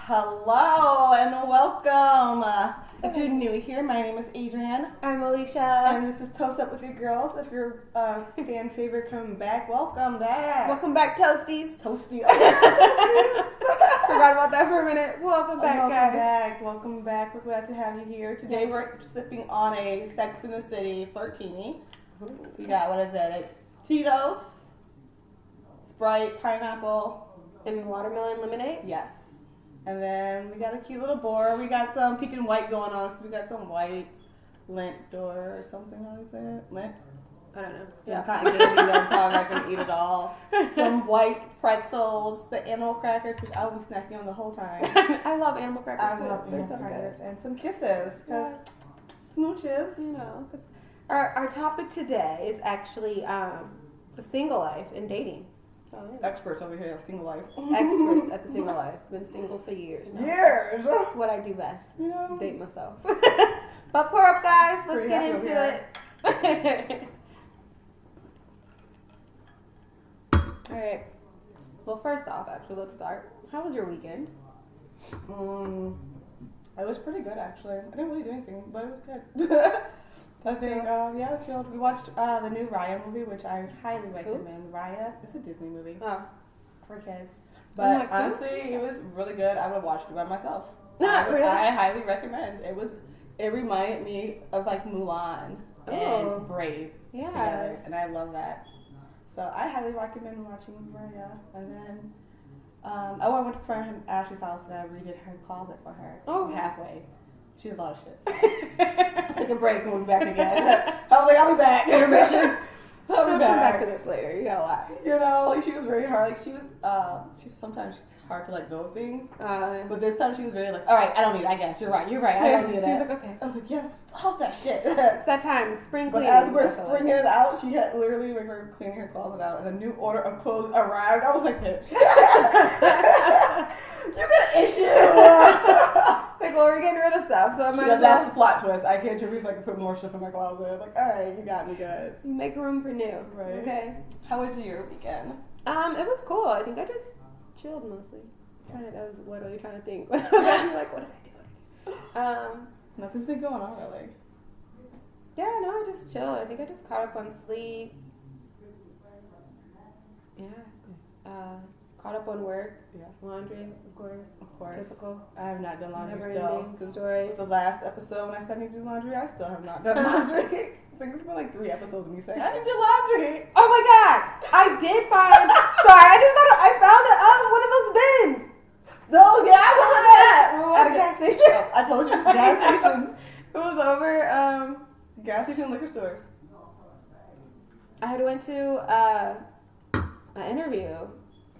Hello and welcome. If you're new here, my name is Adrienne. I'm Alicia. And this is Toast Up with Your Girls. If you're a fan favorite coming back, welcome back. Welcome back, Toasties. Toasty. Forgot about that for a minute. Welcome back, guys. Welcome back. We're glad to have you here. Today we're sipping on a Sex in the City Flirtini. We got, what is it? It's Tito's, Sprite, pineapple. And watermelon lemonade? Yes. And then we got a cute little boar. We got some pink and white going on. So we got some white lint or something. How do you say it? Lint? I don't know. Some cotton candy. I'm probably not going to eat it all. Some white pretzels. The animal crackers, which I'll be snacking on the whole time. I love animal crackers too. I love animal crackers. And some kisses. Because smooches. You know. Our topic today is actually the single life and dating. So, yeah. Experts over here, single life. Experts at the single life. Been single for years now. Years! That's what I do best. Yeah. Date myself. But pour up, guys. Let's get into it. Alright. Well, first off, actually, let's start. How was your weekend? It was pretty good, actually. I didn't really do anything, but it was good. I think, chilled. We watched the new Raya movie, which I highly recommend. Raya, it's a Disney movie for kids. But honestly, it was really good. I would have watched it by myself. Really? I highly recommend. It reminded me of like Mulan and Brave together, and I love that. So I highly recommend watching Raya. And then, I went to friend Ashley's house and I redid her closet for her halfway. She had a lot of shit. So. I took a break and we'll be back again. I was like, I'll be back. Intermission. I'll be Come back to this later. You got a lot. You know, like she was very hard. Like she was, she's sometimes hard to let go of things. But this time she was very like, all right, I don't need it. I guess you're right. I don't need it. She was like, okay. I was like, yes, how's that shit? It's that time. Spring But cleaning. as we're springing it out, she had literally we were cleaning her closet out, and a new order of clothes arrived. I was like, bitch, you got an issue. Like, well, we're getting rid of stuff, so I might as That's well the plot twist. I can't choose. I can put more stuff in my closet. Like, all right, you got me good. make room for new. Right. Okay. How was your weekend? It was cool. I think I just chilled mostly. What are you trying to think? Like, what did I do? Nothing's been going on really. Yeah, no, I just chilled. I think I just caught up on sleep. Yeah. Caught up on work. Yeah. Laundry, of course. Typical. I have not done laundry Never-ending still. story. The last episode when I said I need to do laundry, I still have not done laundry. I think it's been like 3 episodes of me saying I need to do laundry. Oh my god! I did find. Sorry, I found one of those bins. No, yeah, I was that. At a gas station. I told you, gas stations. It was over. Gas station, liquor stores. I had went to an interview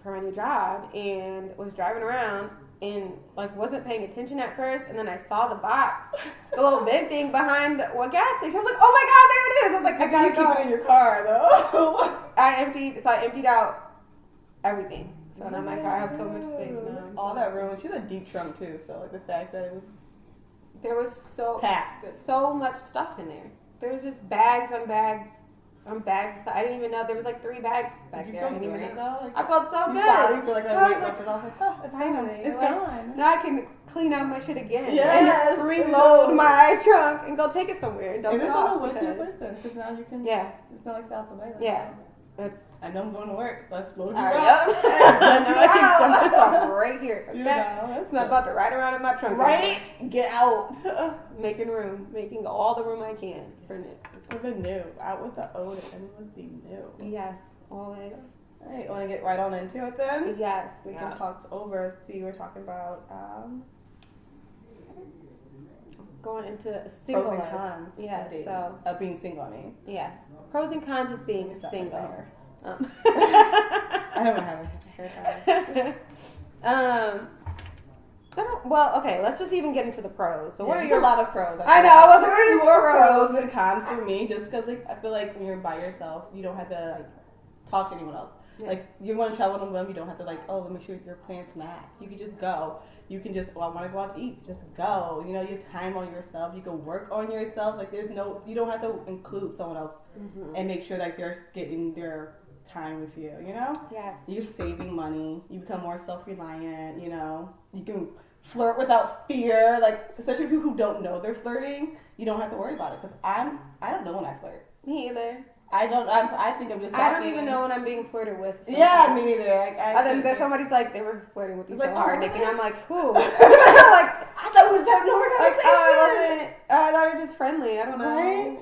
for my new job and was driving around and like wasn't paying attention at first, and then I saw the box, the little bin thing behind what gas station. I was like, oh my god, there it is! I was like, I gotta keep it in your car though. I emptied out everything. So now my car, I have so much space now. All that room. She had a deep trunk too, so like the fact that it was packed, so much stuff in there. There was just bags on bags on bags. I didn't even know there was like 3 bags back there. I didn't even know. Like, I felt so good. You feel like I was it off. Like, oh, it's finally, it's gone. Now I can clean out my shit again. Yes, and reload my trunk and go take it somewhere and dump it off. And it's on the way to your because now you can. Yeah. It's not like out the way. I know I'm going to work. Let's load you up. up. Now I can dump this off right here. Okay? You know, it's not about to ride around in my trunk. Right? Get out. Making room. Making all the room I can for it. For the new. Out with the old and with the new. Yes. Always. All right. Want to get right on into it then? Yes. We can talk over. See, we're talking about going into single pros and life. cons. Yes. So of being single. I mean. Yeah. Pros and cons of being single. I don't have a hair. Well, okay, let's just even get into the pros. So what are your... a lot of pros. I know, I wasn't really really more pros than cons for me, just because like I feel like when you're by yourself, you don't have to like talk to anyone else. Yeah. Like you want to travel with them, you don't have to like, oh, let me make sure your plans match. You can just go. You can just, I want to go out to eat. Just go. You know, you have time on yourself. You can work on yourself. Like you don't have to include someone else and make sure that they're getting their time with you, you know? Yes. You're saving money. You become more self-reliant, you know? You can flirt without fear. Like, especially people who don't know they're flirting, you don't have to worry about it. Because I don't know when I flirt. Me either. I think I'm just talking. I don't even know when I'm being flirted with. Sometimes. Yeah, me neither. Other than somebody's like, they were flirting with you so hard, Nick, and I'm like, who? Like, I thought we was having no conversation. I thought we were just friendly. I don't know. Right?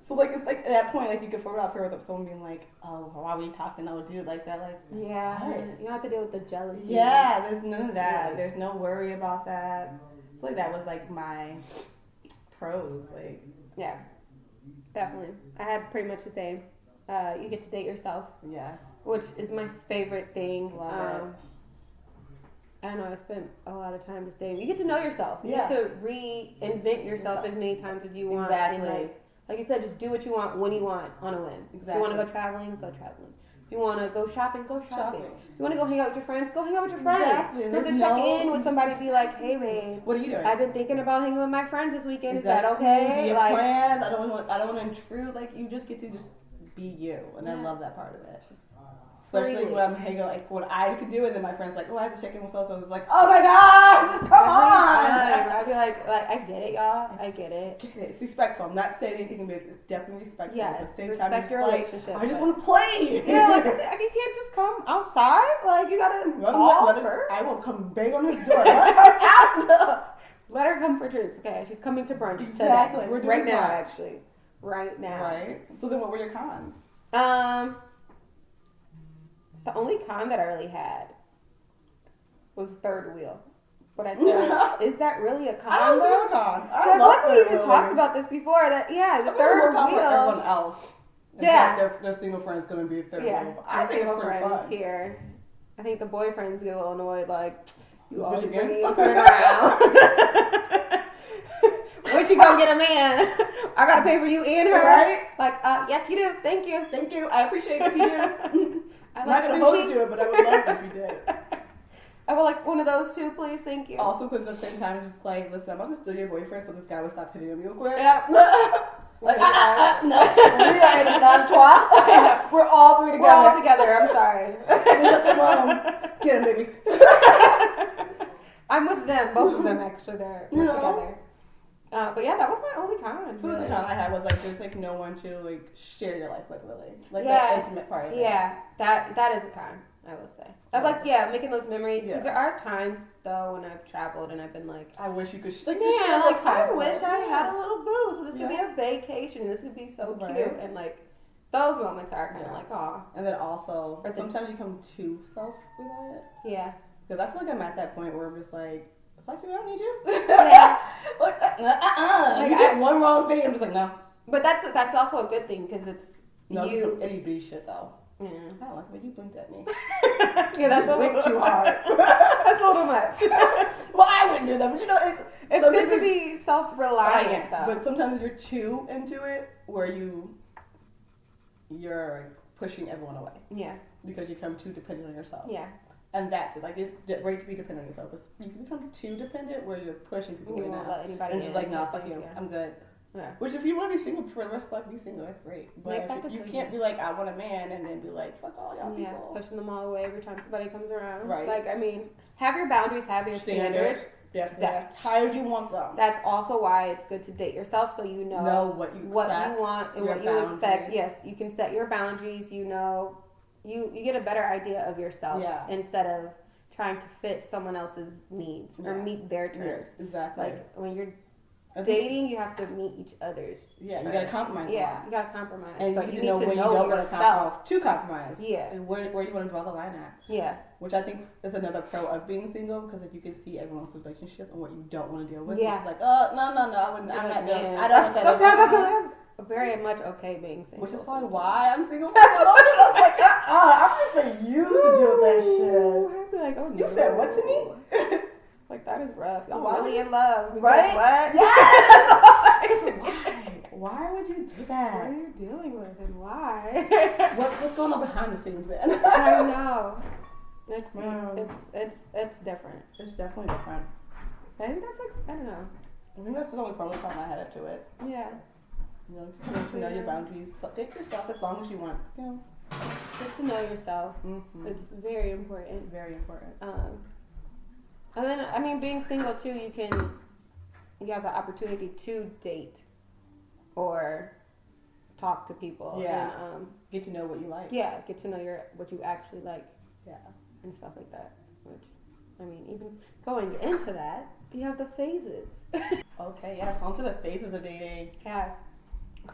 So, like, it's like at that point, like, you can flirt without fear with someone being like, oh, why were you talking to a dude like that? Like, yeah, what? You don't have to deal with the jealousy. Yeah, there's none of that. There's no worry about that. I feel like that was, like, my pros. Like, yeah, definitely. I had pretty much the same. You get to date yourself. Yes. Which is my favorite thing. Love it. I don't know, I spent a lot of time just dating. You get to know yourself. You get to reinvent yourself as many times as you want. Exactly. And like you said, just do what you want when you want on a whim. Exactly. If you want to go traveling, go traveling. If you want to go shopping, go shopping. If you want to go hang out with your friends, go hang out with your friends. Exactly. You have to check in with somebody and be like, hey, babe. What are you doing? I've been thinking about hanging with my friends this weekend. Exactly. Is that okay? Do you have plans? I don't want to intrude. Like, you just get to just be you. And I love that part of it. Especially when I'm hanging, like, what I could do, and then my friend's like, oh, I have to check in with so-so. It's like, oh my God, just come on. I'd be like, I get it, y'all. I get it. It's respectful. I'm not saying anything, but it's definitely respectful. Yeah, at the same respect time, your relationship. I just want to play. Yeah, like, you can't just come outside. Like, you gotta call first. I will come bang on his door. Let her out. Let her come for drinks, okay? She's coming to brunch. Exactly. Today. We're doing right now, actually. Right now. Right. So then what were your cons? The only con that I really had was third wheel. But I said, is that really a con? I don't see a con. I love we even talked about this before. That the third wheel. Everyone else. Their single friend's gonna be a third wheel. I think it's pretty fun. Here. I think the boyfriends get a little annoyed. Like, you always bring your friend around. When she gonna get a man? I gotta pay for you and her. Right? Like, yes, you do. Thank you. Thank you. I appreciate it if you do. I'm not gonna hold you to it, but I would love it if you did. I would like one of those too, please. Thank you. Also, because at the same time, it's just like, listen, I'm gonna steal your boyfriend, so this guy would stop hitting him real quick. Yep. Like, no, we are in a non-trois. We're all three together. We're all together. I'm sorry. Leave us alone. Get him, baby. I'm with them. Both of them actually. We're together. But yeah, that was my only con. The con I had was like there's like no one to like share your life with, really. Like that intimate part of it. Yeah, that is a con, I would say. Of like making those memories. Because there are times though when I've traveled and I've been like, I wish you could I wish I had a little boo. So this could be a vacation. This could be so cute. And like those moments are kind of like, aw. And then also sometimes you come too self-reliant. Yeah. Because I feel like I'm at that point where I'm just like, fuck you, I don't need you. Yeah. Like, like, you did one wrong thing, I'm just like, no. But that's also a good thing because it's you. Itty-bitty shit, though. Yeah. I don't like the way you blinked at me. Yeah, that's a little too hard. That's a little much. Well, I wouldn't do that, but you know, it's good to be self-reliant, though. But sometimes you're too into it where you're pushing everyone away. Yeah. Because you become too dependent on yourself. Yeah. And that's it. Like, it's great to be dependent on yourself. But you can become too dependent where you're pushing people away now. Let anybody and just like, no, fuck you. I'm good. Yeah. Which, if you want to be single for the rest of life, be single. That's great. But you can't be like, I want a man, and then be like, fuck all y'all people. Pushing them all away every time somebody comes around. Right. Like, I mean, have your boundaries, have your standards. Definitely. How do you want them? That's also why it's good to date yourself, so you know what you want and what you expect. Yes, you can set your boundaries. You know, you get a better idea of yourself instead of trying to fit someone else's needs or meet their terms. Yeah, exactly. Like when you're dating, you have to meet each other's. Yeah, you gotta compromise. Yeah, you gotta compromise. And but you need to know yourself to compromise. Yeah. And where do you want to draw the line at? Yeah. Which I think is another pro of being single, because like you can see everyone's relationship and what you don't want to deal with. Yeah. It's like, oh no, I wouldn't. I'm not doing. I don't. Sometimes I feel very much okay being single. Which is probably why I'm single for so long. I was like, I'm just for you to deal with that shit. I'd be like, oh, you said what to me? Like, that is rough. Y'all really in love. Right? What? Yes! Why? Why would you do that? What are you dealing with and why? What's going on behind the scenes then? I know. It's different. It's definitely different. I think that's like, I don't know. I think that's the only problem I had up to it. Yeah. You know, just to know your boundaries. Take yourself as long as you want. You know. Just to know yourself. Mm-hmm. It's very important. Very important. And then, I mean, being single too, you have the opportunity to date or talk to people. Yeah. And, get to know what you like. Yeah, get to know what you actually like. Yeah. And stuff like that. Which, I mean, even going into that, you have the phases. Okay, yes. On to the phases of dating. Yes.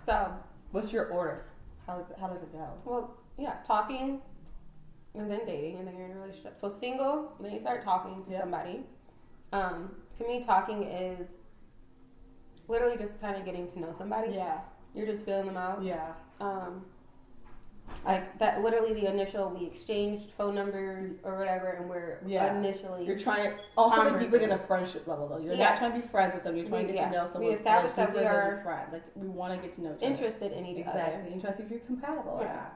So. What's your order? How does it go? Well, yeah, talking, and then dating, and then you're in a relationship. So single, then you start talking to somebody. To me, talking is literally just kind of getting to know somebody. Yeah. You're just feeling them out. Yeah. Like that, literally the initial, we exchanged phone numbers or whatever, and we're initially. You're trying also deeper than a friendship level though. You're not trying to be friends with them. You're trying to get to know someone. We established that we are friends. Like we want to get to know each other. Interested in each other. Exactly. And try to see if you're compatible. Yeah.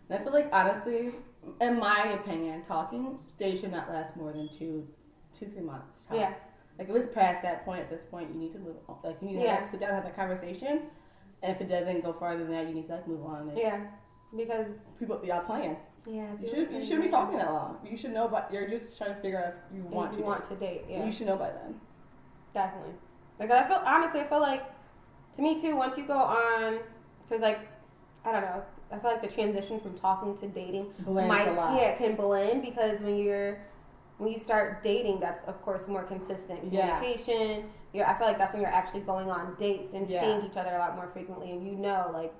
And I feel like honestly, in my opinion, talking stage should not last more than 2-3 months. Tops. Yeah. Like if it's past that point, at this point, you need to move on. Like you need to sit down and have that conversation. And if it doesn't go farther than that, you need to move on. And because y'all playing. Yeah. You shouldn't be talking that long. You should know, but you're just trying to figure out if you want to date. Yeah. You should know by then. Definitely. Like I feel like to me too. Once you go on, because like I don't know. I feel like the transition from talking to dating blends a lot. Yeah, it can blend because when you start dating, that's of course more consistent communication. Yeah. I feel like that's when you're actually going on dates and seeing each other a lot more frequently, and like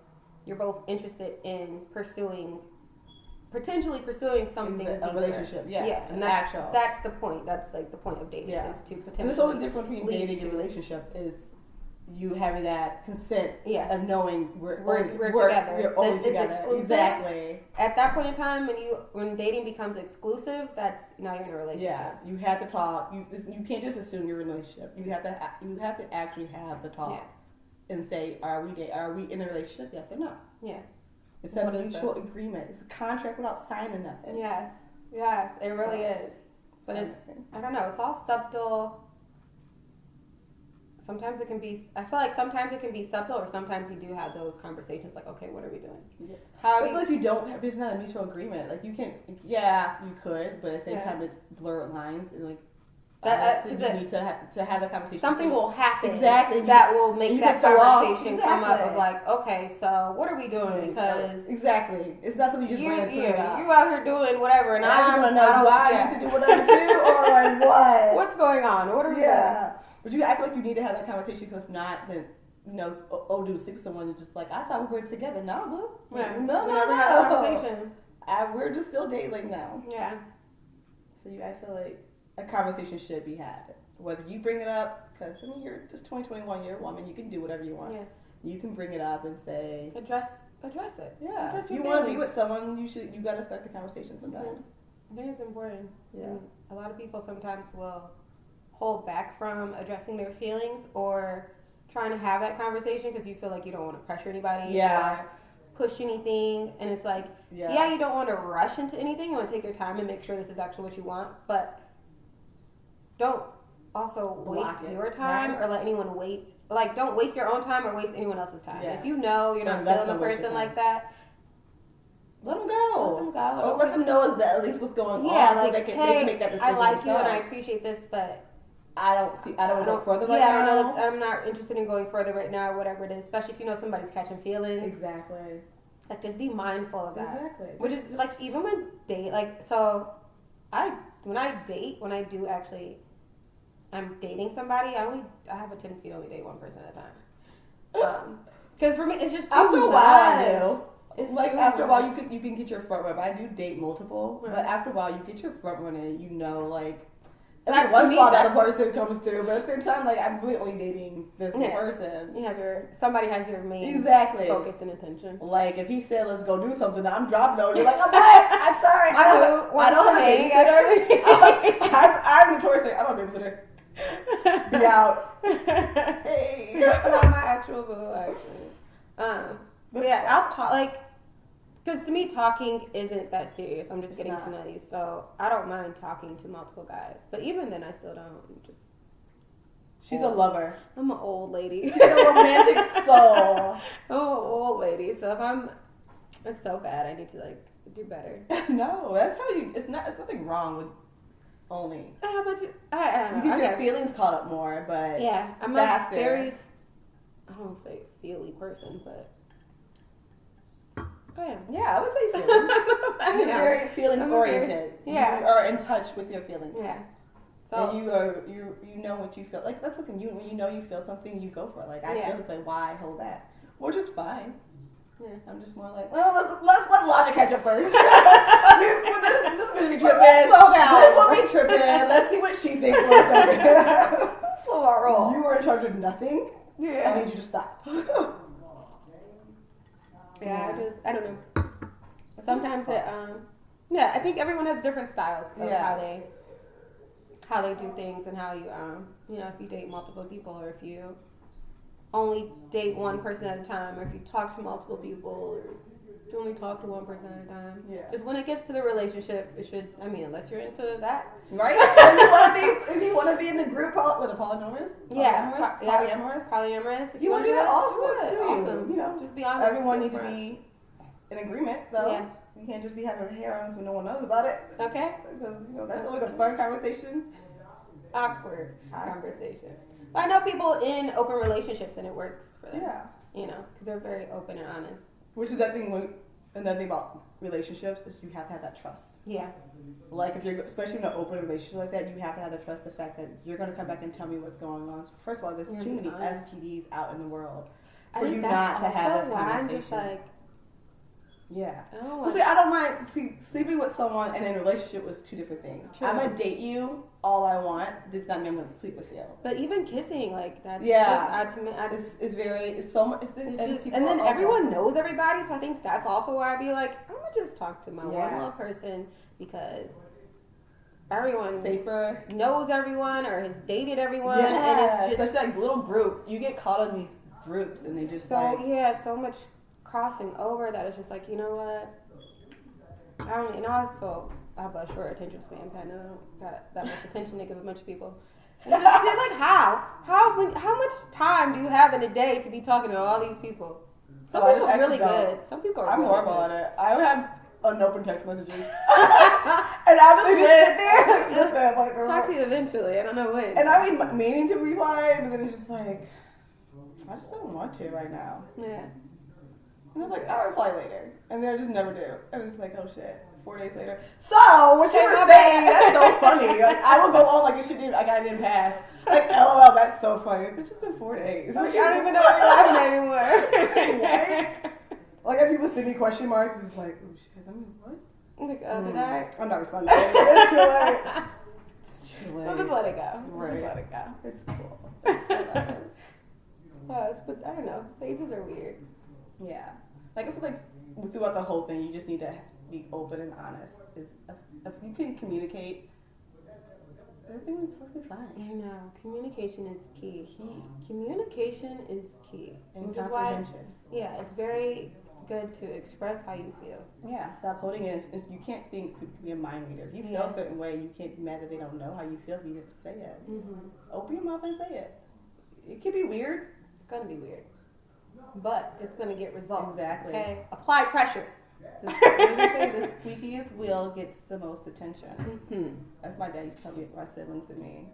you're both interested in potentially pursuing something deeper. A relationship. Yeah, and that's the point. That's like the point of dating is to potentially. And the only difference between dating and relationship is you having that consent of knowing we're together. We're only together. Exclusive. Exactly. At that point in time, when dating becomes exclusive, that's now you're in a relationship. Yeah, you have to talk. You can't just assume you're in a relationship. You have to actually have the talk and say, are we in a relationship? Yes or no? Yeah. It's a mutual agreement. It's a contract without signing nothing. Yes, it really is. But I don't know. It's all subtle. Sometimes it can be. I feel like sometimes it can be subtle, or sometimes you do have those conversations. Like, okay, what are we doing? Yeah. I feel like you don't have. There's not a mutual agreement. Like you can. Yeah, you could, but at the same time, it's blurred lines and like. You need to have the conversation. Something will happen. Exactly. That will make that conversation come up of like, okay, so what are we doing? Because exactly, it's not something you just ran through. You out here doing whatever, and I just want to know why I need to do whatever too, or like what? What's going on? What are we doing? But I feel like you need to have that conversation because if not, then do sleep with someone and just like I thought we were together. No, boo. Yeah. No. Have a conversation. We're just still dating now. Yeah. So I feel like a conversation should be had. Whether you bring it up, because you're just 2021, you're a woman, you can do whatever you want. Yes. You can bring it up and say address it. Yeah. If you want to be with someone, you got to start the conversation sometimes. I think it's important. Yeah. And a lot of people sometimes will hold back from addressing their feelings or trying to have that conversation because you feel like you don't want to pressure anybody or push anything. And it's like, you don't want to rush into anything. You want to take your time and make sure this is actually what you want, but don't also waste your time or let anyone wait. Like, don't waste your own time or waste anyone else's time. If you know you're not feeling a person like that, let them go. Let them go. Or let them know at least what's going on. Like, so they can make that decision. I like you and I appreciate this, but I don't want to go further right now. I'm not interested in going further right now, or whatever it is. Especially if you know somebody's catching feelings. Exactly. Like, just be mindful of that. Exactly. Which is like even when I'm dating somebody, I have a tendency to only date one person at a time. Because for me, it's just too after a while I do. It's like after a while you can get your front runner. I do date multiple, but after a while you get your front runner. Like every once in a while that person comes through, but at the same time, like I'm really only dating this person. You have somebody has your main focus and attention. Like if he said let's go do something, I'm dropping on you. Like I'm sorry, I don't have a babysitter. I'm notorious. I don't have a babysitter. Be out. Hey. Not my actual boo, actually. But yeah, I'll talk, like, because to me, talking isn't that serious. I'm just getting to know you. So I don't mind talking to multiple guys. But even then, I still don't. She's a lover. I'm an old lady. She's a romantic soul. I'm an old lady. So it's so bad. I need to, like, do better. No, that's how it's nothing wrong with only. How much? I don't know. You get your feelings caught up more, but yeah, I'm faster. a very, I don't say feely person, but I am. Yeah, I would say feelings. You're very feeling oriented. Yeah, you are in touch with your feelings. Yeah. So and you know what you feel. Like that's the thing. When you know you feel something, you go for it. Like I feel this way. Why hold that? Which is fine. Yeah. I'm just more like, well, let's let logic catch up first. This is be tripping. Slow down. This one be tripping. Let's see what she thinks for a second. Slow our roll. You were in charge of nothing. Yeah. I need you to stop. I don't know. Sometimes I think everyone has different styles of how they do things and how you if you date multiple people or if you only date one person at a time or if you talk to multiple people or you only talk to one person at a time. Yeah. Because when it gets to the relationship, it should, unless you're into that. Right? If you want to be in the group with a polyamorous? Polyamorous. If you want to do that, all do it. Awesome. Just be honest. Everyone needs to be in agreement, though. Yeah. You can't just be having harems when no one knows about it. Okay. Because, that's always a fun conversation. Awkward conversation. I know people in open relationships and it works for them. Yeah. Because they're very open and honest. Which is another thing about relationships is you have to have that trust. Yeah. Like if you're, especially in an open relationship like that, you have to have the trust, the fact that you're going to come back and tell me what's going on. So first of all, there's too many STDs out in the world for you not to have this conversation. I'm just like, yeah. See, I don't mind. See, sleeping with someone and in a relationship was two different things. True. I'm gonna date you all I want. This doesn't mean I'm gonna sleep with you. But even kissing, like that's it's so much. And then everyone knows everybody, so I think that's also why I'd be like, I'm gonna just talk to my one little person because everyone safer knows everyone or has dated everyone. Yeah, and it's just like little group. You get caught in these groups and they just so much crossing over that it's just like, you know what, and also I have a short attention span, kind of don't got that much attention to give a bunch of people. And it's just like how much time do you have in a day to be talking to all these people? Some people are really good. Some people are I'm horrible at it. I would have unopened text messages and I just sit there like talk to you eventually. I don't know when. And I mean meaning to reply, but then it's just like I just don't want to right now. Yeah. And I was like, I'll reply later. And then I just never do. I was just like, oh shit. 4 days later. So, what you were saying, that's so funny. Like, I will go on like I didn't pass. Like, LOL, that's so funny. It's just been 4 days. I don't even know what you're laughing anymore. Like, if people send me question marks, it's like, oh shit, I mean, what? I'm like, oh, did I? I'm not responding. It's too late. It's too late. We'll just let it go. Right. Just let it go. It's cool. But I don't know. Phases are weird. Yeah. Like, I feel like throughout the whole thing, you just need to be open and honest. If you can communicate, everything will be perfectly fine. I know. Communication is key. Communication is key. And comprehension. It's very good to express how you feel. Yeah, stop holding it. You can't think to be a mind reader. If you feel a certain way, you can't be mad that they don't know how you feel. You have to say it. Mm-hmm. Open your mouth and say it. It can be weird. It's going to be weird. But it's going to get results. Exactly. Okay? Apply pressure. The squeakiest wheel gets the most attention. Mm-hmm. That's my dad used to tell me, my siblings and me.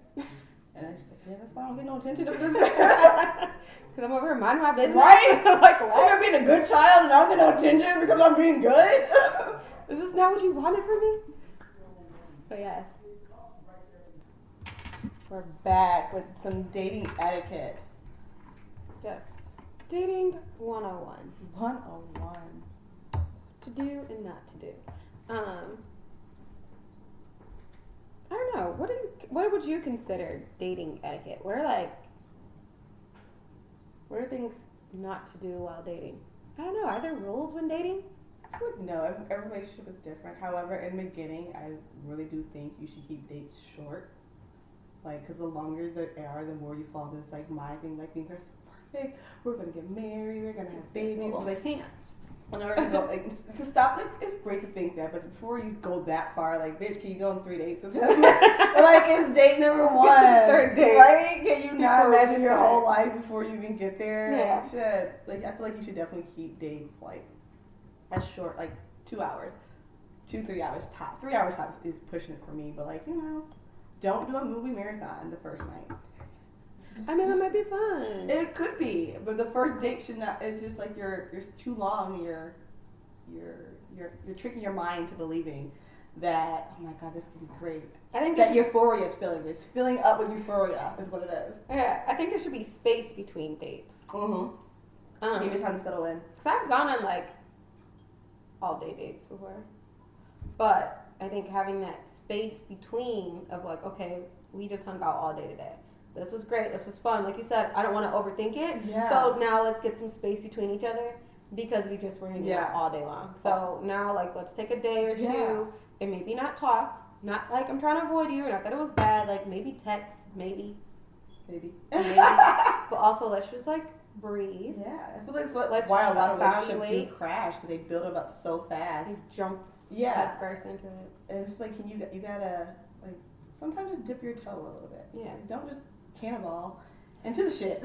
And I was like, yeah, that's why I don't get no attention to this. Because I'm over here minding my business. Right? I'm like, what? I'm being a good child and I don't get no attention because I'm being good? Is this not what you wanted from me? But yes. We're back with some dating etiquette. Yes. Dating 101. 101. To do and not to do. I don't know. What would you consider dating etiquette? What are things not to do while dating? I don't know. Are there rules when dating? I wouldn't know. Every relationship is different. However, in the beginning, I really do think you should keep dates short. Like, because the longer they are, the more you fall into this, like, my thing. Like, things are so perfect. We're going to get married. We're going to have babies. Well, they can't. And I go, like, to stop, like, it's great to think that, but before you go that far, like, bitch, can you go on 3 dates with them? Like, it's date number 1. Get to the third date. Right? Can you not imagine your whole life before you even get there? Yeah. You should. Like, I feel like you should definitely keep dates, like, as short, like, 2 hours. 2-3 hours top. 3 hours tops is pushing it for me, but, like, don't do a movie marathon the first night. I mean, that might be fun. It could be, but the first date should not. It's just like you're too long. You're tricking your mind to believing that, oh my god, this could be great. I think that euphoria is filling up with euphoria is what it is. Yeah, I think there should be space between dates. Mm-hmm. Give you time to settle in. Cause I've gone on like all day dates before, but I think having that space between of like, okay, we just hung out all day today. This was great. This was fun. Like you said, I don't want to overthink it. Yeah. So now let's get some space between each other because we just were hanging out all day long. So now, like, let's take a day or two and maybe not talk. Not like I'm trying to avoid you. Not that it was bad. Like maybe text. Maybe. But also, let's just like breathe. Yeah. I feel like that's why a lot of relationships do crash because they build them up so fast. They jump first into it. And it's just like, you gotta like sometimes just dip your toe a little bit. Yeah. Don't just cannonball into the shit.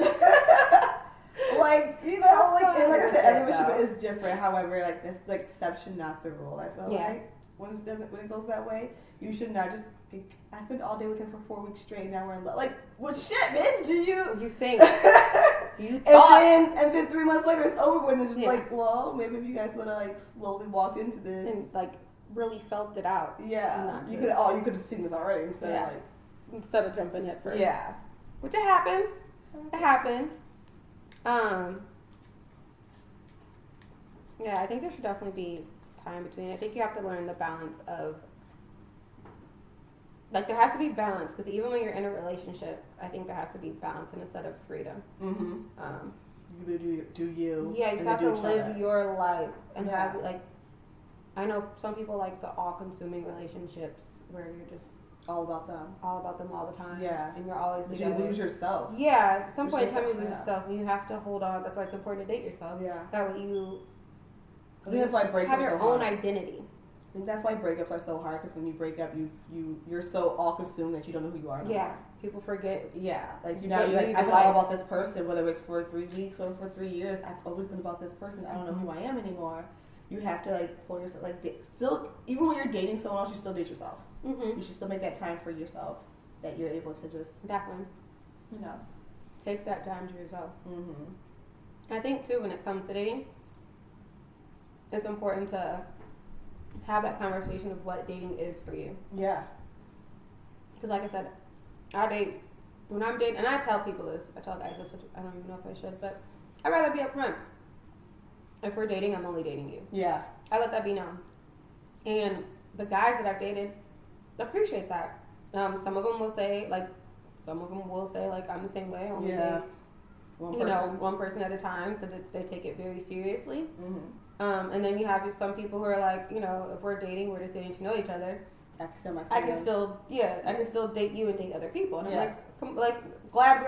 Like, you know, like, and like I said, every relationship is different. However, like, that's the exception, not the rule. I feel like when it goes that way, you should not just. I spent all day with him for 4 weeks straight. Now we're in love. Like, what shit, man? You think? You thought. And then 3 months later, it's over with, and it's just like, well, maybe if you guys would have like slowly walked into this and like really felt it out. Yeah, you could have seen this already instead of jumping head first. Yeah, which it happens. It happens. Yeah, I think there should definitely be time between. I think you have to learn the balance of, like, there has to be balance because even when you're in a relationship, I think there has to be balance instead of freedom. Mm-hmm. You do you. Yeah, you have to live your life and have, like, I know some people like the all-consuming relationships where you're just all about them all the time. Yeah. And you're always together. You lose yourself. Yeah. At some point in time, you lose yourself, and you have to hold on. That's why it's important to date yourself. Yeah. That way you. I think that's why breakups have your are so own hard. identity. I think that's why breakups are so hard because when you break up, you're so all consumed that you don't know who you are anymore. Yeah. People forget. Yeah. Like you're like, I've been all about this person, whether it's for 3 weeks or for 3 years. I've always been about this person. I don't know who I am anymore. You have to like pull yourself still even when you're dating someone else, you still date yourself. Mm-hmm. You should still make that time for yourself that you're able to just definitely, take that time to yourself. Mm-hmm. I think too when it comes to dating, it's important to have that conversation of what dating is for you. Yeah. Because like I said, when I'm dating, and I tell people this, I tell guys this, which I don't even know if I should, but I'd rather be upfront. If we're dating, I'm only dating you. Yeah. I let that be known. And the guys that I've dated appreciate that. Some of them will say, like, I'm the same way. I only date, one person at a time because they take it very seriously. Mm-hmm. And then you have some people who are like, if we're dating, we're just getting to know each other. I can still date you and date other people. And I'm like, glad we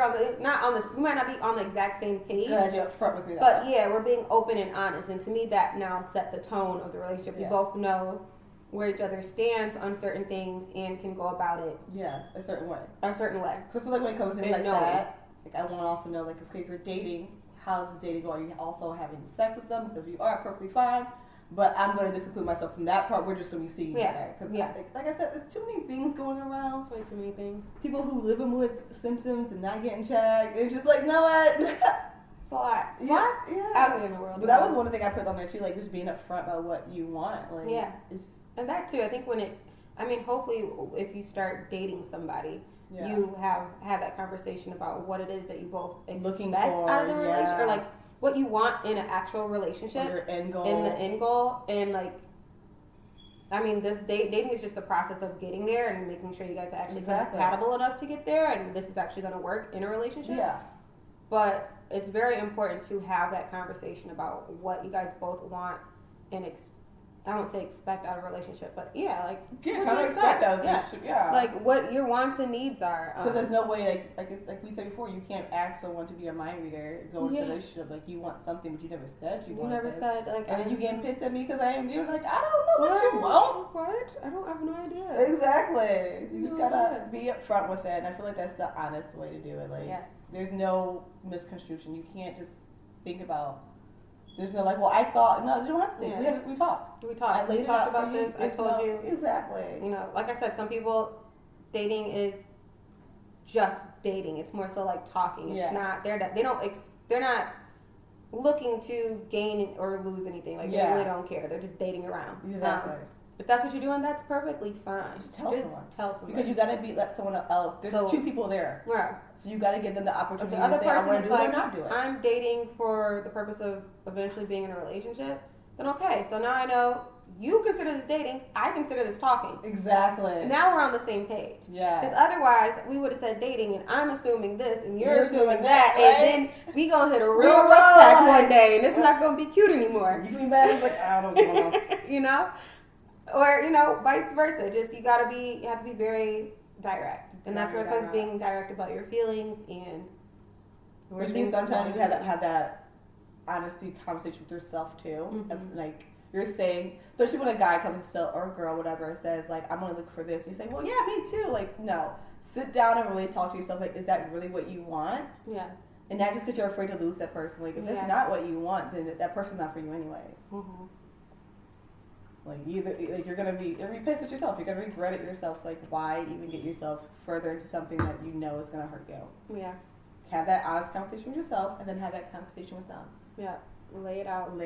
might not be on the exact same page. Glad you're upfront with me. But we're being open and honest. And to me, that now set the tone of the relationship. Yeah. We both know where each other stands on certain things and can go about it. Yeah, a certain way. Because I feel like when it comes to things like that, like I want to also know, like, okay, if you're dating, how's the dating going? Are you also having sex with them? Because you are perfectly fine. But I'm going to disclude myself from that part. We're just going to be seeing each other. Because, like I said, there's too many things going around. There's way too many things. People who living with symptoms and not getting checked. It's just like, you know what? It's a lot. Yeah. Out in the world. But that was one thing I put on there, too. Like, just being upfront about what you want. Like, and that, too, I think hopefully, if you start dating somebody, you have that conversation about what it is that you both expect out of the relationship. Or, like, what you want in an actual relationship. Your end goal. In the end goal. And, like, this dating is just the process of getting there and making sure you guys are actually compatible enough to get there. And this is actually going to work in a relationship. Yeah. But it's very important to have that conversation about what you guys both want and I won't say expect out of a relationship, but expect out of a relationship. Yeah. Like what your wants and needs are. Because there's no way, like we said before, you can't ask someone to be a mind reader, go into a relationship, like you want something, but you never said you wanted never this. said, like, and then you getting pissed at me because I am you. Like, I don't know what you want. What? I don't have no idea. Exactly. You just gotta be upfront with it, and I feel like that's the honest way to do it. Like, there's no misconstruction. You can't just think about. There's no like, well, I thought, no, you don't have to think. We talked. I laid talked about this. I told you. Exactly. Like I said, some people, dating is just dating. It's more so like talking. It's not. They're not looking to gain or lose anything. Like they really don't care. They're just dating around. Exactly. If that's what you're doing, that's perfectly fine. Just tell someone. Because you gotta let someone else. There's two people there. Right. So you gotta give them the opportunity if the other to say, person is like, not do it. I'm dating for the purpose of eventually being in a relationship, then okay. So now I know you consider this dating, I consider this talking. Exactly. And now we're on the same page. Yeah. Because otherwise, we would have said dating, and I'm assuming this, and you're assuming that, right? And then we gonna hit a real rough patch one day, and it's not gonna be cute anymore. You can be mad, like, I don't know what's going on. You know? Or, you know, vice versa. Just you have to be very direct. And that's where it comes being direct about your feelings and which means sometimes you have that honesty conversation with yourself too. Mm-hmm. Of, like you're saying, especially when a guy comes to, or a girl, whatever, says like, I'm gonna look for this. You say, well, yeah, me too. Like, no. Sit down and really talk to yourself. Like, is that really what you want? Yes. And not just because you're afraid to lose that person. Like, if it's not what you want, then that person's not for you anyways. Mm-hmm. Like you're gonna be pissed at yourself. You're gonna regret it yourself. So like, why even get yourself further into something that you know is gonna hurt you? Yeah. Have that honest conversation with yourself, and then have that conversation with them. Yeah. Lay it out.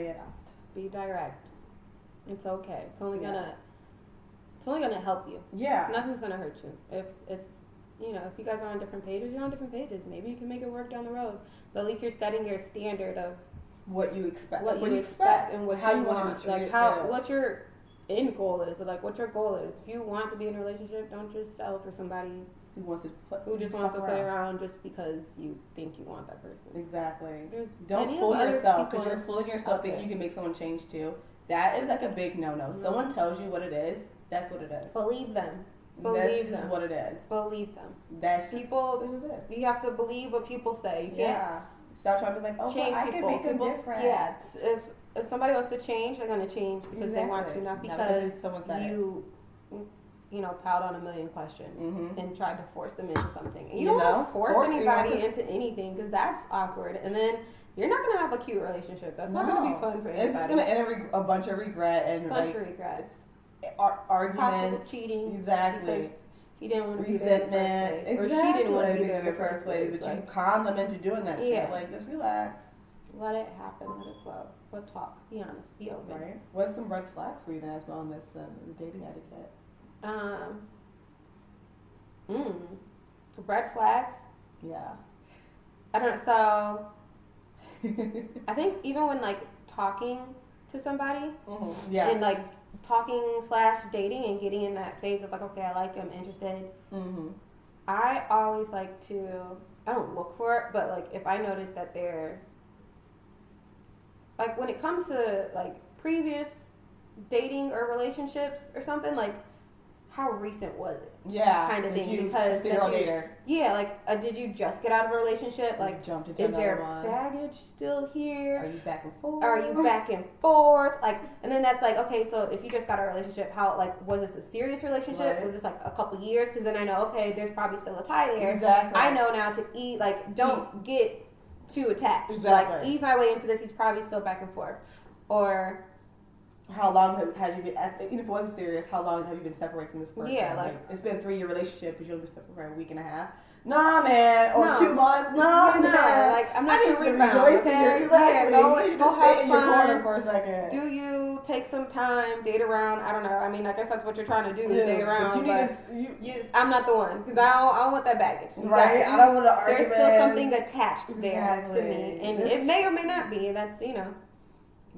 Be direct. It's okay. It's only gonna help you. Yeah. Nothing's gonna hurt you. If it's if you guys are on different pages, you're on different pages. Maybe you can make it work down the road. But at least you're setting your standard of what you expect. What you expect and how you want to be treated. What your end goal is, or like what your goal is. If you want to be in a relationship, don't just settle for somebody who just wants to play around just because you think you want that person. Exactly. There's don't fool yourself, because you're fooling yourself thinking you can make someone change too. That is like a big no-no. Mm-hmm. Someone tells you what it is, that's what it is. Believe them. This is what it is. Believe them. That's people. What it is. You have to believe what people say. You can't. Yeah. Stop trying to be like, oh, change well, I can make them different. Yeah. If somebody wants to change, they're going to change because they want to, not because you piled on a million questions and tried to force them into something. And you don't want to force anybody into anything because that's awkward. And then you're not going to have a cute relationship. That's not going to be fun for anybody. It's just going to end in a bunch of regret and regrets. Arguments. Possible cheating. Exactly. He didn't want to be there in the first place. Exactly. Or she didn't want to be there in the first place. But you con them into doing that shit. Like, just relax. Let it happen. Let it flow. We'll talk. Be honest. Be open. Right. What's some red flags for you then as well in this the dating etiquette? Red flags? Yeah. I don't know. So, I think even when like talking to somebody, and like talking / dating and getting in that phase of like, okay, I like you, I'm interested. I always like to, I don't look for it, but like if I notice that they're, like when it comes to like previous dating or relationships or something, like how recent was it? Yeah. Kind of thing. Because did you just get out of a relationship? Like, jumped into is there one. baggage still here? Are you back and forth? Like, and then that's like, okay, so if you just got a relationship, how, like, was this a serious relationship? Right. Was this like a couple years? Because then I know, okay, there's probably still a tie there. Exactly. I know now to don't get too attached. Exactly. Like, ease my way into this. He's probably still back and forth. Or how long have you been, even if it wasn't serious, how long have you been separated from this person? Yeah, like it's been 3-year relationship, but you'll be separated for a week and a half. Nah, man. Or 2 months. Nah, man. Like, I'm not your rebound. Okay? Exactly. Yeah, go have fun. Your corner for a second. Do you take some time, date around? I don't know. I mean, I guess that's what you're trying to do, is date around. I'm not the one, because I don't want that baggage. Right? I don't want to argue. There's still something attached there to me. And it may or may not be. That's,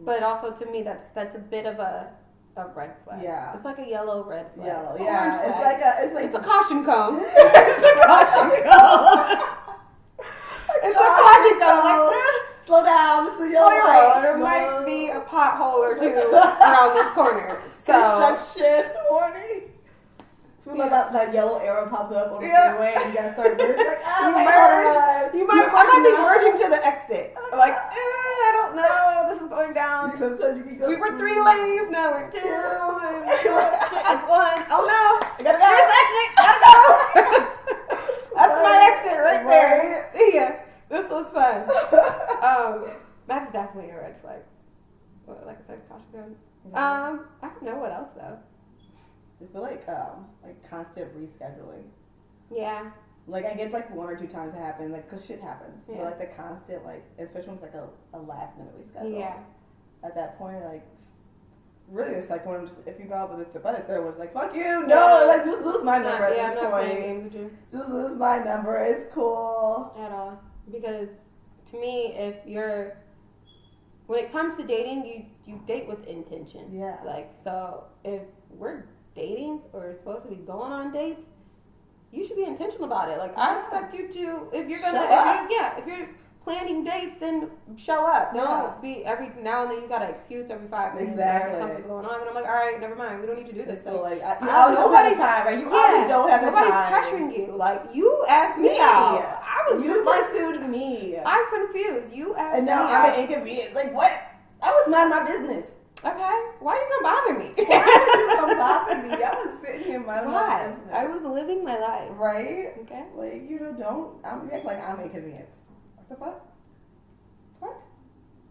But also to me, that's a bit of a red flag. Yeah. It's like a yellow red flag. It's a caution cone. It's a caution cone. It's a caution cone. Like, slow down. It's a yellow light. There might be a pothole or two around this corner. So construction warning. So when that yellow arrow pops up on the freeway and you gotta start merging, like, I might be merging to the exit. Like, I don't know, this is going down. Sometimes you can go. We were 3 lanes, now we're 2. It's 1. Oh no! I gotta go. Here's the exit. Gotta go. That's my exit right there. Yeah, this was fun. That's definitely a red flag. Like I said, caution code. I don't know what else though. I feel like constant rescheduling. Yeah. Like, I get, like, 1 or 2 times it happens, like, because shit happens. Yeah. But, like, the constant, like, especially when it's, like, a last-minute reschedule. Yeah. At that point, like, really, it's like when I'm just iffy about, but the third was like, fuck you, no, like, just lose my number at this I'm not point. playing games with you. Just lose my number, it's cool. At all. Because, to me, when it comes to dating, you date with intention. Yeah. Like, so, if we're dating or supposed to be going on dates, you should be intentional about it. Like, I expect you to, if you're planning dates, then show up. Don't be every now and then you got an excuse every 5 minutes. Exactly. Or something's going on, and I'm like, all right, never mind. We don't need to do this. So, like, I don't have the time, right? You probably don't have the time. Nobody's pressuring you. Like, you asked me out. I was you pursued me. I'm confused. You asked me and now I'm an inconvenience. Like, what? I was minding my business. Okay. Why are you gonna bother me? Why are you gonna bother me? I was sitting here minding my business. I was living my life. Right? Okay. Like, I'm act like I'm inconvenienced. What the fuck? What?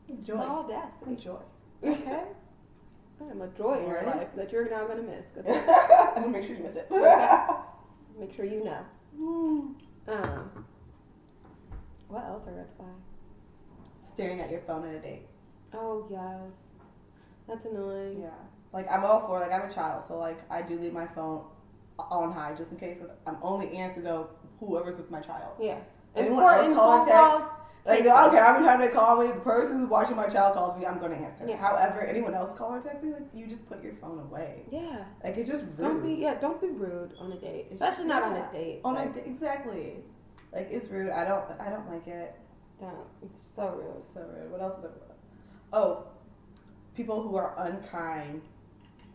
Enjoy. The audacity. Enjoy. Okay. I'm a joy in your life that you're now gonna miss. I'm gonna make sure you miss it. Okay. Make sure you know. What else are red flags? Staring at your phone at a date. Oh yes. That's annoying. Yeah. Like, I'm all for, like, I'm a child, so, like, I do leave my phone on high just in case, because I'm only answering, though, whoever's with my child. Yeah. Anyone else calling text, like, I don't care how many times they call me, the person who's watching my child calls me, I'm going to answer. Yeah. However, anyone else calling or texting, like, you just put your phone away. Yeah. Like, it's just rude. Don't be rude on a date. Especially not on a date. On a date, exactly. Like, it's rude. I don't like it. Don't. It's so rude. So rude. What else is it? Oh. People who are unkind.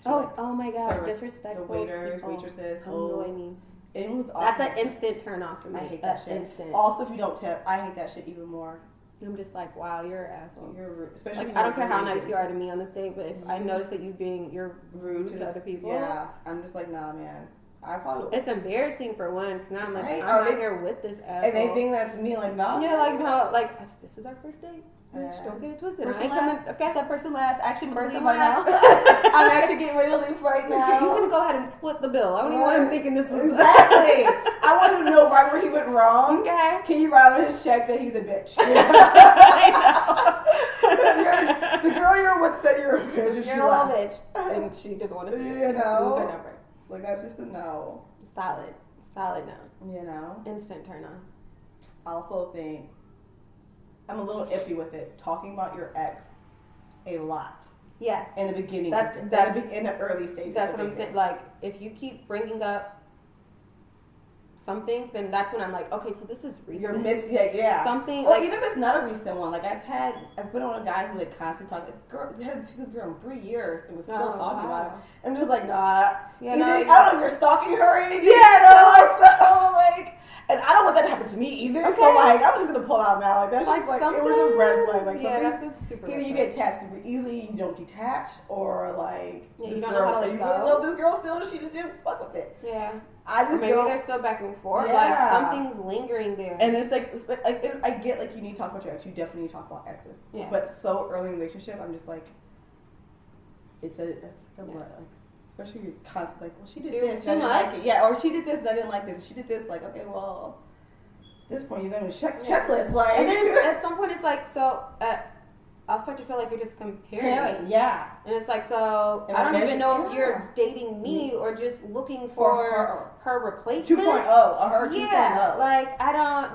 Oh my God! Disrespectful. The waiters, people waitresses, annoy me. Anyone who's That's an instant turn off for me. I hate that shit. Instant. Also, if you don't tip, I hate that shit even more. I'm just like, wow, you're an asshole. You're rude. Especially like, I don't care how nice you are to me on this date, but if I notice that you're rude to other people. Yeah, I'm just like, nah, man. I probably. It's embarrassing for one, because now I'm like, I'm not here with this asshole. And they think that's me, like, nah. Yeah, like, no, like, this is our first date. Don't get it twisted. Person last. Okay, so person last. Actually, person right now. I'm actually getting ready to leave right now. You can go ahead and split the bill. I don't even want him thinking this was exactly. I want him to know right where he went wrong. Okay. Can you write on his check that he's a bitch? I know. The girl you're with said you're a bitch. You're a little bitch, and she doesn't want to see it. You know. Lose her number. Like, that's just a no. Solid no. You know. Instant turn on. I also think I'm a little iffy with it. Talking about your ex a lot. Yes. In the beginning. That's in the early stages. That's what I'm saying. Like, if you keep bringing up something, then that's when I'm like, okay, so this is recent. You're missing, yeah. Something. Or even if it's not a recent one. Like, I've been on a guy who like constantly talking. Girl, they haven't seen this girl in 3 years and was still talking about it. I'm just like, nah. Yeah, I don't know if you're stalking her or anything. Yeah, no. Like, and I don't want that to happen to me either. Okay. So like, I'm just gonna pull out now. Like, that's like just like it was a red flag. Like, yeah, that's a super. Either you get attached super easily, you don't detach, or like you don't know how to let you go. really love this girl still, and she didn't fuck with it. Yeah. I just maybe they're still back and forth. Yeah. Like something's lingering there. And it's like I get like you need to talk about your ex. You definitely need to talk about exes. Yeah. But so early in the relationship, I'm just like, it's like especially you're constantly like, well, she did this, too and I didn't much. like it. Yeah, or she did this, and I didn't like this. She did this, like, okay, well, at this point you're gonna checklist, like. And then at some point it's like, so I'll start to feel like you're just comparing me. Yeah. And it's like, so I don't even know if you're dating me or just looking for her replacement. 2.0, her 2.0. Yeah, like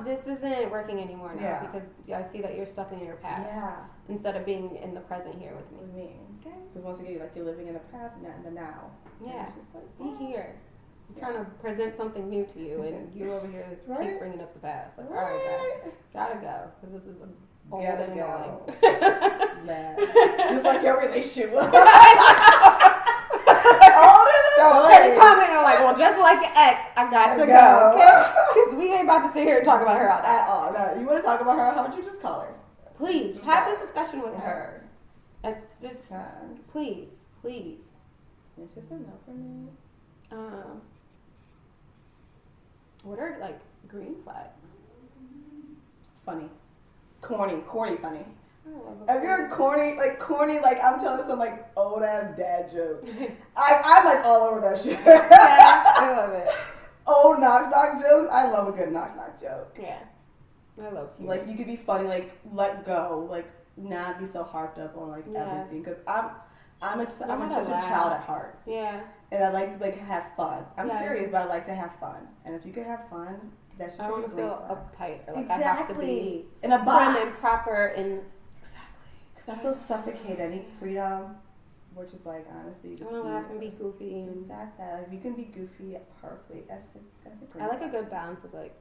this isn't working anymore now because I see that you're stuck in your past. Yeah. Instead of being in the present here with me. With me. Okay. Because once again, like you're living in the past and not in the now. Yeah. It's just like, be here. I'm trying to present something new to you, and you over here keep bringing up the past. Like, all right, guys, gotta go because this is old and annoying. Man, just like your relationship. Old and annoying. Comment like, well, just like your ex, I got to go. Okay, because we ain't about to sit here and talk about her all day. At all. No, you want to talk about her? How would you just call her? Please have this discussion with her. Just please. It's just a no for me. What are like green flags? Funny. Corny funny. If you're corny, like I'm telling some like old ass dad joke, I'm like all over that shit. Yeah, I love it. Oh, knock jokes. I love a good knock joke. Yeah. I love you. Like, you could be funny, like, let go, like, not be so harped up on, like, everything. Because I'm just a child at heart. Yeah. And I like to, like, have fun. I'm serious, but I like to have fun. And if you can have fun, that's just I don't feel uptight. Or, like, I have to be in a box. prim and proper and... Exactly. Because I feel suffocated. I need freedom. Which is like, honestly, just I want to laugh and be goofy. Exactly. Like, you can be goofy perfectly. That's a great I like a good balance of, like,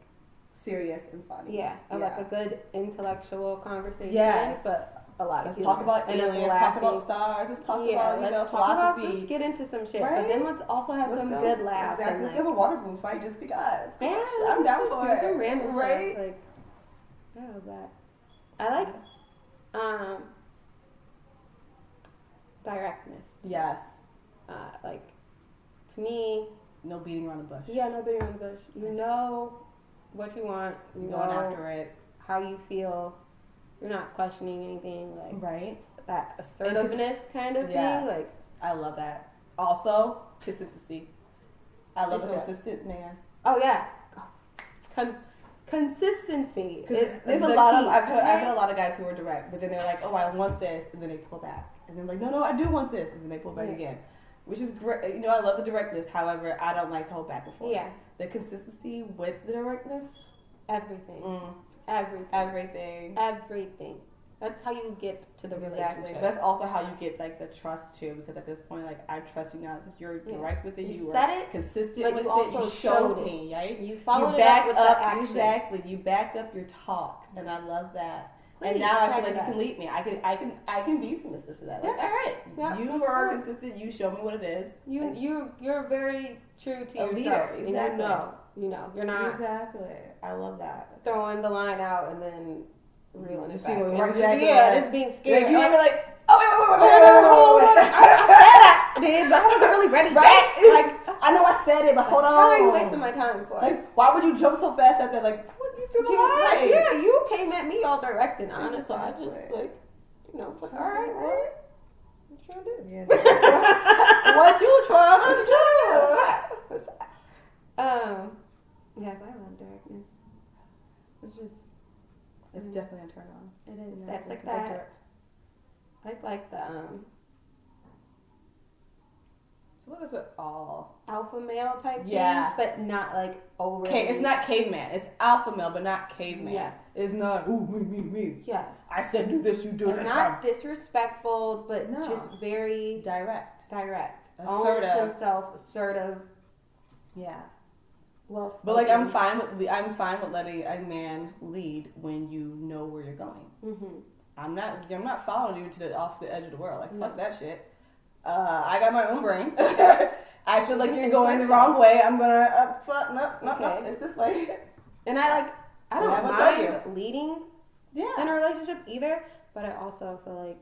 serious and funny. Yeah, like a good intellectual conversation. Yes. But a lot of Let's talk about aliens, let's talk about stars, let's talk about, philosophy. Let's get into some shit. Right? But then let's also have some good laughs. Exactly. Let's have a water balloon fight just because. Yeah, I'm down for it. Some random right? stuff. Like, I love that. I like directness. Yes. Like, to me... No beating around the bush. Yeah, no beating around the bush. You know what you want. You know going after it. How you feel. You're not questioning anything. Like, right. That assertiveness kind of thing. Like, I love that. Also, consistency. I love a consistent man. Oh, yeah. Consistency. There's a lot of I've had a lot of guys who are direct, but then they're like, oh, I want this, and then they pull back, and then like, no, I do want this, and then they pull back again, which is great. You know, I love the directness. However, I don't like to hold back and forth. Yeah. The consistency with the directness. Everything. Everything. That's how you get to the relationship. That's also how you get like the trust too, because at this point, like, I trust you now because you're direct with it. You said it, consistent with it. You showed me, right? You followed it up with the action. Exactly. You backed up your talk, and I love that. And now I feel like you can lead me. I can be submissive to that. Like, all right, you are consistent. You show me what it is. You're very true to yourself. Leader, exactly. And you know, you're not exactly. I love that. Throwing the line out and then reeling it back. Just being scared. Like, you made me like, wait. I said I did, but I wasn't really ready. Right? Like, I know I said it, but hold on. How are you wasting my time for? Like, why would you jump so fast at that? Like, what you through the line? Yeah, you came at me all direct and honest, so I just like, like, all right, what you trying to do? Yeah, what you trying to do? Yes, I love directness. It's definitely a turn on. It is. That's like that. I like the I feel like that's what all alpha male type thing, but not like over. It's not caveman. It's alpha male, but not caveman. Yes. It's not me. Yes. I said do this, you do it. Not disrespectful, but just very direct. Assertive. Owns himself, assertive. Yeah. Well spoken. But like I'm fine with letting a man lead when you know where you're going. Mm-hmm. I'm not following you to off the edge of the world. Like, fuck that shit. I got my own brain. I feel like you're going the wrong way. I'm gonna no, it's this way. And I don't mind leading in a relationship either, but I also feel like,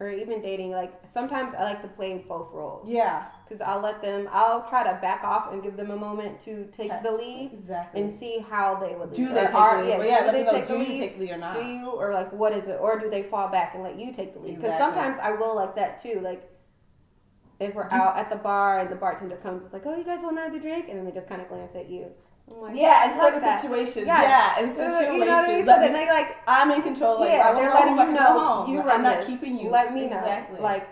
or even dating, like sometimes I like to play both roles. Yeah. Because I'll try to back off and give them a moment to take the lead. Exactly. And see how they would lead. Do they take the lead? Do you take the lead or not? Do you, or like, what is it? Or do they fall back and let you take the lead? Because sometimes I will like that too. Like, if we're out at the bar and the bartender comes, it's like, oh, you guys want another drink? And then they just kind of glance at you. Like, in certain situations. Yeah, in certain situations. You know what I mean? So then they like, I'm in control. Like, they're letting you know I'm not keeping you. Let me know. Exactly. Like,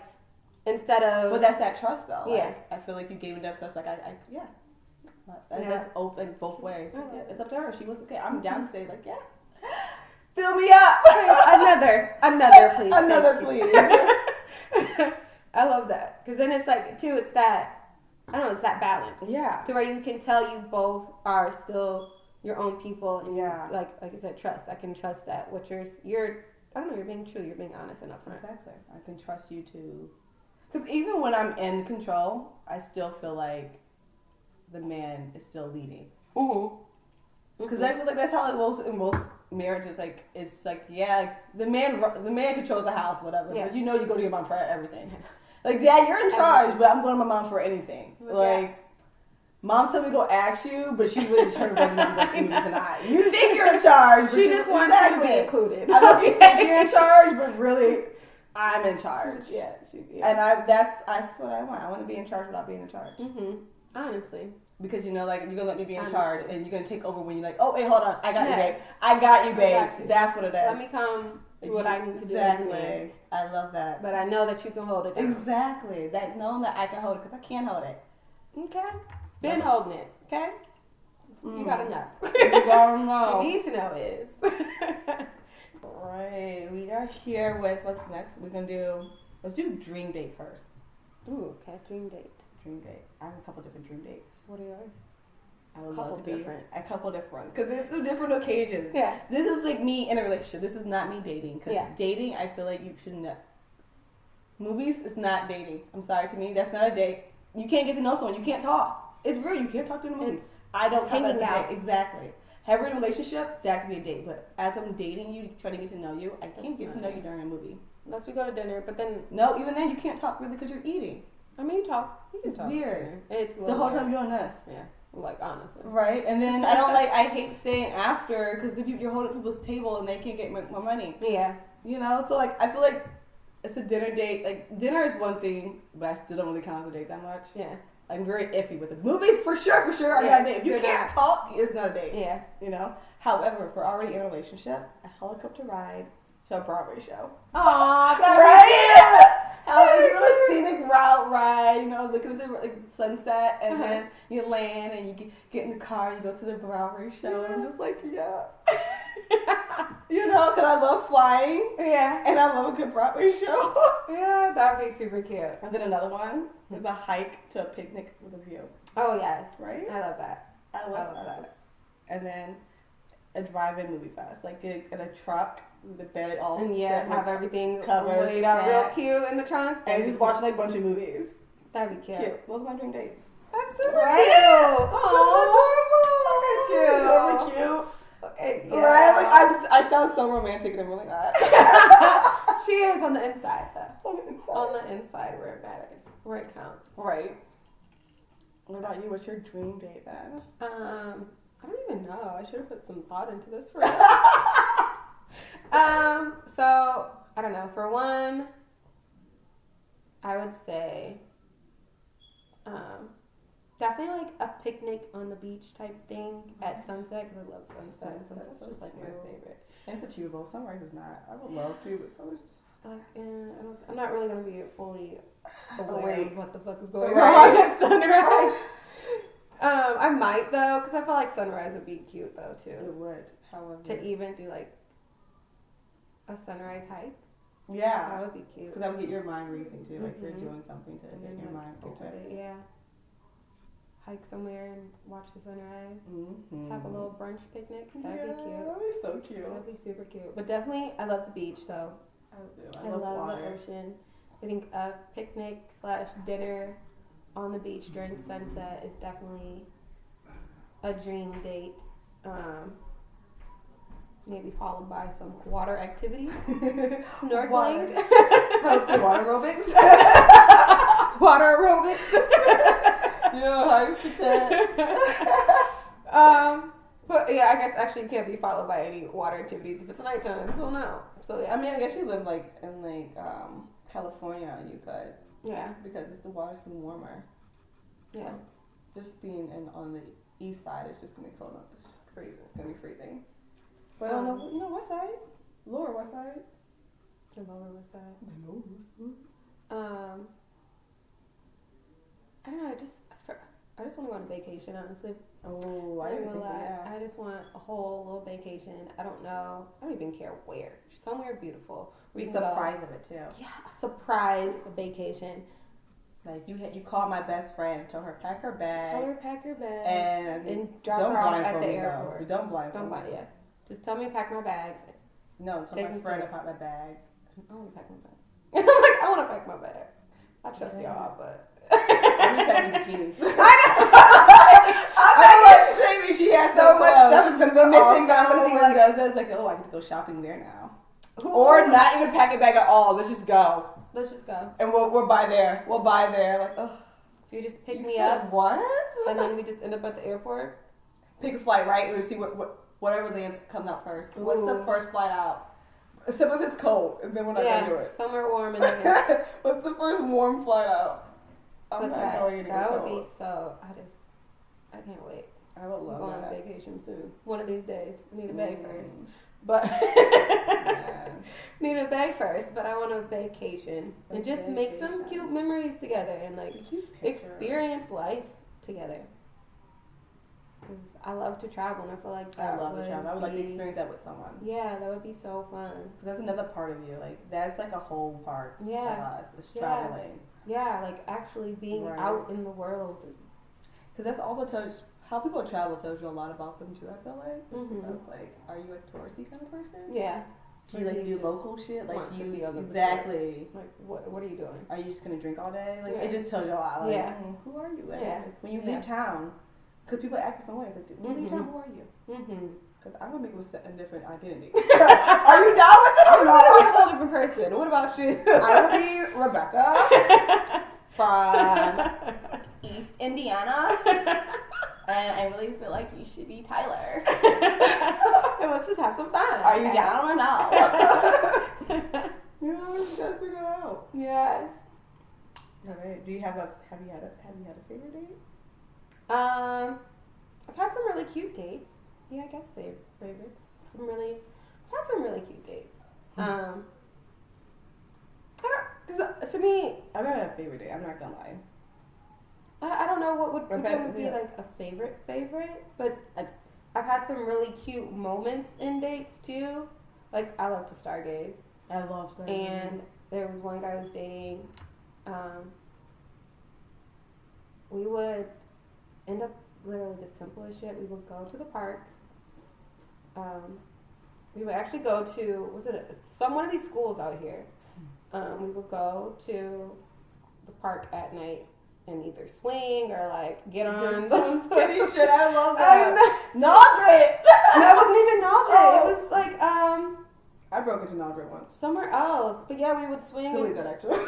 instead of. But that's that trust, though. Yeah. Like, I feel like you gave me that trust. Like, that's open both ways. Like, it's up to her. She was okay. I'm down to say, like, fill me up. Another, please. Another, please. I love that. Because then it's like, too, it's that. I don't know, it's that balance. Yeah. To where you can tell you both are still your own people. And like I said, trust. I can trust that. You're being true. You're being honest and upfront. Exactly. I can trust you to. Because even when I'm in control, I still feel like the man is still leading. Because I feel like that's how it was in most marriages. Like, it's like, the man controls the house, whatever. Yeah. But you go to your mom for everything. Like, Dad, you're in charge, but I'm going to my mom for anything. Like, Mom told me to go ask you, but she's really determined whether I'm going to do this or not. You think you're in charge, but she just wants you to be included. I don't think you're in charge, but really, I'm in charge. And that's what I want. I want to be in charge without being in charge. Honestly. because you're gonna let me be in charge, and you're gonna take over when you're like, oh, hey, hold on, I got you, babe. I got you, babe. That's what it is. Let me come do what I need to do. Exactly. I love that. But I know that you can hold it down. Exactly. That knowing that I can hold it because I can't hold it. Okay. Been holding it. Okay. You gotta know. You gotta know. You need to know is. Right. We are here with what's next. Let's do dream date first. Ooh, okay. Dream date. Dream date. I have a couple different dream dates. What are yours? I would love to be a couple different because it's 2 different occasions. Yeah. This is like me in a relationship. This is not me dating because dating, I feel like you shouldn't. Movies is not dating. I'm sorry, to me, that's not a date. You can't get to know someone. You can't talk. It's real. You can't talk to the movies. I don't count that as a date. Exactly. Having a relationship, that could be a date. But as I'm dating you, trying to get to know you, I can't get to know you during a movie. Unless we go to dinner, but then no, even then you can't talk really because you're eating. I mean, you talk. You can it's talk. Weird. It's the whole time doing this. Yeah. Like, honestly. Right? And then I hate staying after because you're holding people's table and they can't get more money. Yeah. So like, I feel like it's a dinner date. Like, dinner is one thing, but I still don't really count as a date that much. Yeah. I'm very iffy with it. Movies, for sure, are not a date. If you can't talk, it's not a date. Yeah. However, if we're already in a relationship, a helicopter ride to a Broadway show. Aww, that's right? A scenic route ride, looking at the sunset, and then you land and you get in the car and you go to the Broadway show. And I'm just like, yeah. Because I love flying. Yeah. And I love a good Broadway show. Yeah, that would be super cute. And then another one is a hike to a picnic with a view. Oh, yes. Right? I love that. I love that. And then a drive-in movie fest, like in a truck with the bed all and have everything covered, laid out real cute in the trunk, and just watch like a bunch of movies. That'd be cute. Those are my dream dates. That's super cute. Oh, so cute. Okay, yeah. Right? Like I sound so romantic and I'm really not. She is on the inside though. On the inside where it matters, where it counts. Right. What about you? What's your dream date then? I don't even know. I should have put some thought into this first. So I don't know. For one, I would say, definitely like a picnic on the beach type thing at sunset because I love sunset. Sunset's just like my favorite. And it's achievable. Sunrise is not. I would love to, but sunrise is. I'm not really gonna be fully aware of what the fuck is going on at sunrise. I might though, because I feel like sunrise would be cute though too. It would, however. To even do like a sunrise hike. Yeah. That would be cute. Because that would get your mind racing too. Like you're doing something to get your mind into it. Yeah. Hike somewhere and watch the sunrise. Mm-hmm. Have a little brunch picnic. That'd be cute. That'd be so cute. That'd be super cute. But definitely, I love the beach though. I do. I love the ocean. I think a picnic / dinner on the beach during sunset is definitely a dream date. Maybe followed by some water activities, snorkeling, water aerobics. Water aerobics. Hard to But yeah, I guess actually can't be followed by any water activities if it's nighttime. So no. So yeah. I mean, I guess you live like in California. You could. Yeah. Because the water's been warmer. Yeah. Just being on the east side, it's just gonna be cold. It's just crazy. It's gonna be freezing. But on the west side, lower west side. The lower west side. The lower west side. I don't know. I just want to go on vacation, honestly. Oh, I didn't think that. I just want a whole little vacation. I don't know. I don't even care where. Somewhere beautiful. We surprise of it too. Yeah, a surprise vacation. Like you call my best friend, tell her pack her bag. Tell her pack her bag. And drop her off at the airport. Though. Don't blindfold me. Yeah. Just tell me to pack my bags. No, tell my friend to pack my bag. I want to pack my bag. I want to pack my bag. I trust y'all, but. I'm packing bikinis. I know she has so much stuff is gonna be missing. I'm gonna be like, it's like, oh, I get to go shopping there now. Ooh. Or not even pack a bag at all. Let's just go. And we'll buy there. Like, oh, if you just pick me up, what? And then we just end up at the airport. Pick a flight, right? And we see whatever lands comes out first. Ooh. What's the first flight out? Except if it's cold, and then we're not gonna do it. Somewhere warm in there. What's the first warm flight out? I'm not going anywhere that cold. would be so. I can't wait. I would love I'm going that. on vacation soon. One of these days. I need a bag first. But need a bag first, but I want a vacation and just make some cute memories together and like experience life together. Cause I love to travel and I feel like I love to travel. I would like to experience that with someone. Yeah, that would be so fun. Cause that's another part of you. Like that's like a whole part of us. It's traveling. Yeah, like actually being out in the world. Cause that's also how people travel tells you a lot about them too. I feel like just because like, are you a touristy kind of person? Yeah. Do you like do local shit? Like want to be on the exactly. Like what are you doing? Are you just gonna drink all day? Like it just tells you a lot. Like, who are you? Like, when you leave town, because people act different ways. Like when you leave town, who are you? Because I'm gonna make it with a different identity. Are you down with it or not? I'm a whole different person. What about you? I will be Rebecca from East Indiana. And I really feel like you should be Tyler. And let's just have some fun. Are you down or no? You know, we just gotta figure it out. Yes. Okay. Do you have a favorite date? I've had some really cute dates. Yeah, I guess favorites. I've had some really cute dates. To me, I've never had a favorite date. I'm not gonna lie. I don't know what would be like a favorite, but I've had some really cute moments in dates too. Like I love to stargaze. I love stargazing. And there was one guy I was dating. We would end up literally the simplest shit. We would go to the park. We would actually go to one of these schools out here. We would go to the park at night and either swing or like get on some kitty shit. I love that. Naldre. That wasn't even Naldre. Oh. It was like I broke into Naldre once. Somewhere else, but yeah, we would swing. Delete that actually.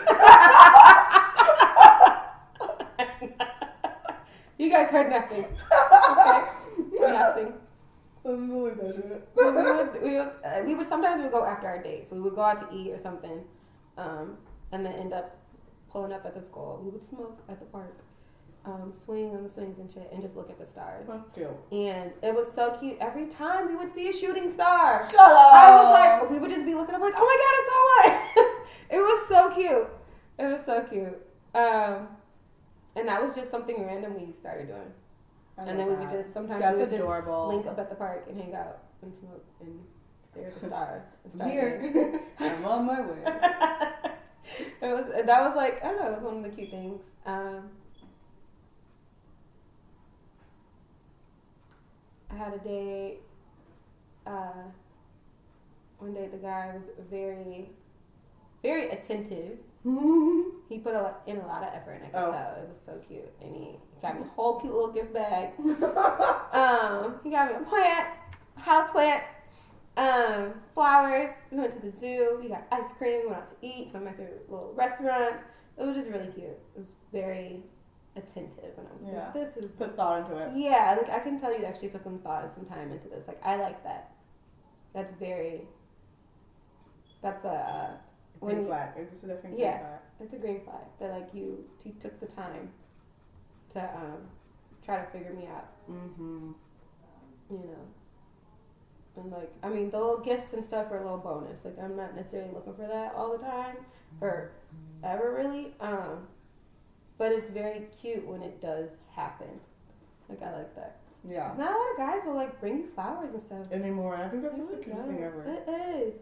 You guys heard nothing. Okay, nothing. Delete that shit. We would sometimes go after our date, so we would go out to eat or something, and then end up pulling up at the school. We would smoke at the park, swing on the swings and shit, and just look at the stars. And it was so cute. Every time we would see a shooting star. Shut up. I was like, we would just be looking up like, oh my god, it's so white. It was so cute. It was so cute. And that was just something random we started doing. And then we would just sometimes link up at the park and hang out and smoke and stare at the stars and start I'm on my way. That was like, I don't know, it was one of the cute things. I had a date. One day the guy was very, very attentive. He put in a lot of effort, and I could tell. It was so cute, and he got me a whole cute little gift bag. He got me a house plant, flowers. We went to the zoo. We got ice cream. We went out to eat to one of my favorite little restaurants. It was just really cute. It was very attentive, and I was like, "This is put thought into it." Yeah, like I can tell you to actually put some thought and some time into this. Like I like that. That's a green flag. It's a different green flag. It's a green flag that like you took the time to try to figure me out. You know, and like I mean the little gifts and stuff are a little bonus. Like I'm not necessarily looking for that all the time or ever really. But it's very cute when it does happen. Like I like that. Yeah. Not a lot of guys will like bring you flowers and stuff anymore. I think that's just the cutest thing ever. It is.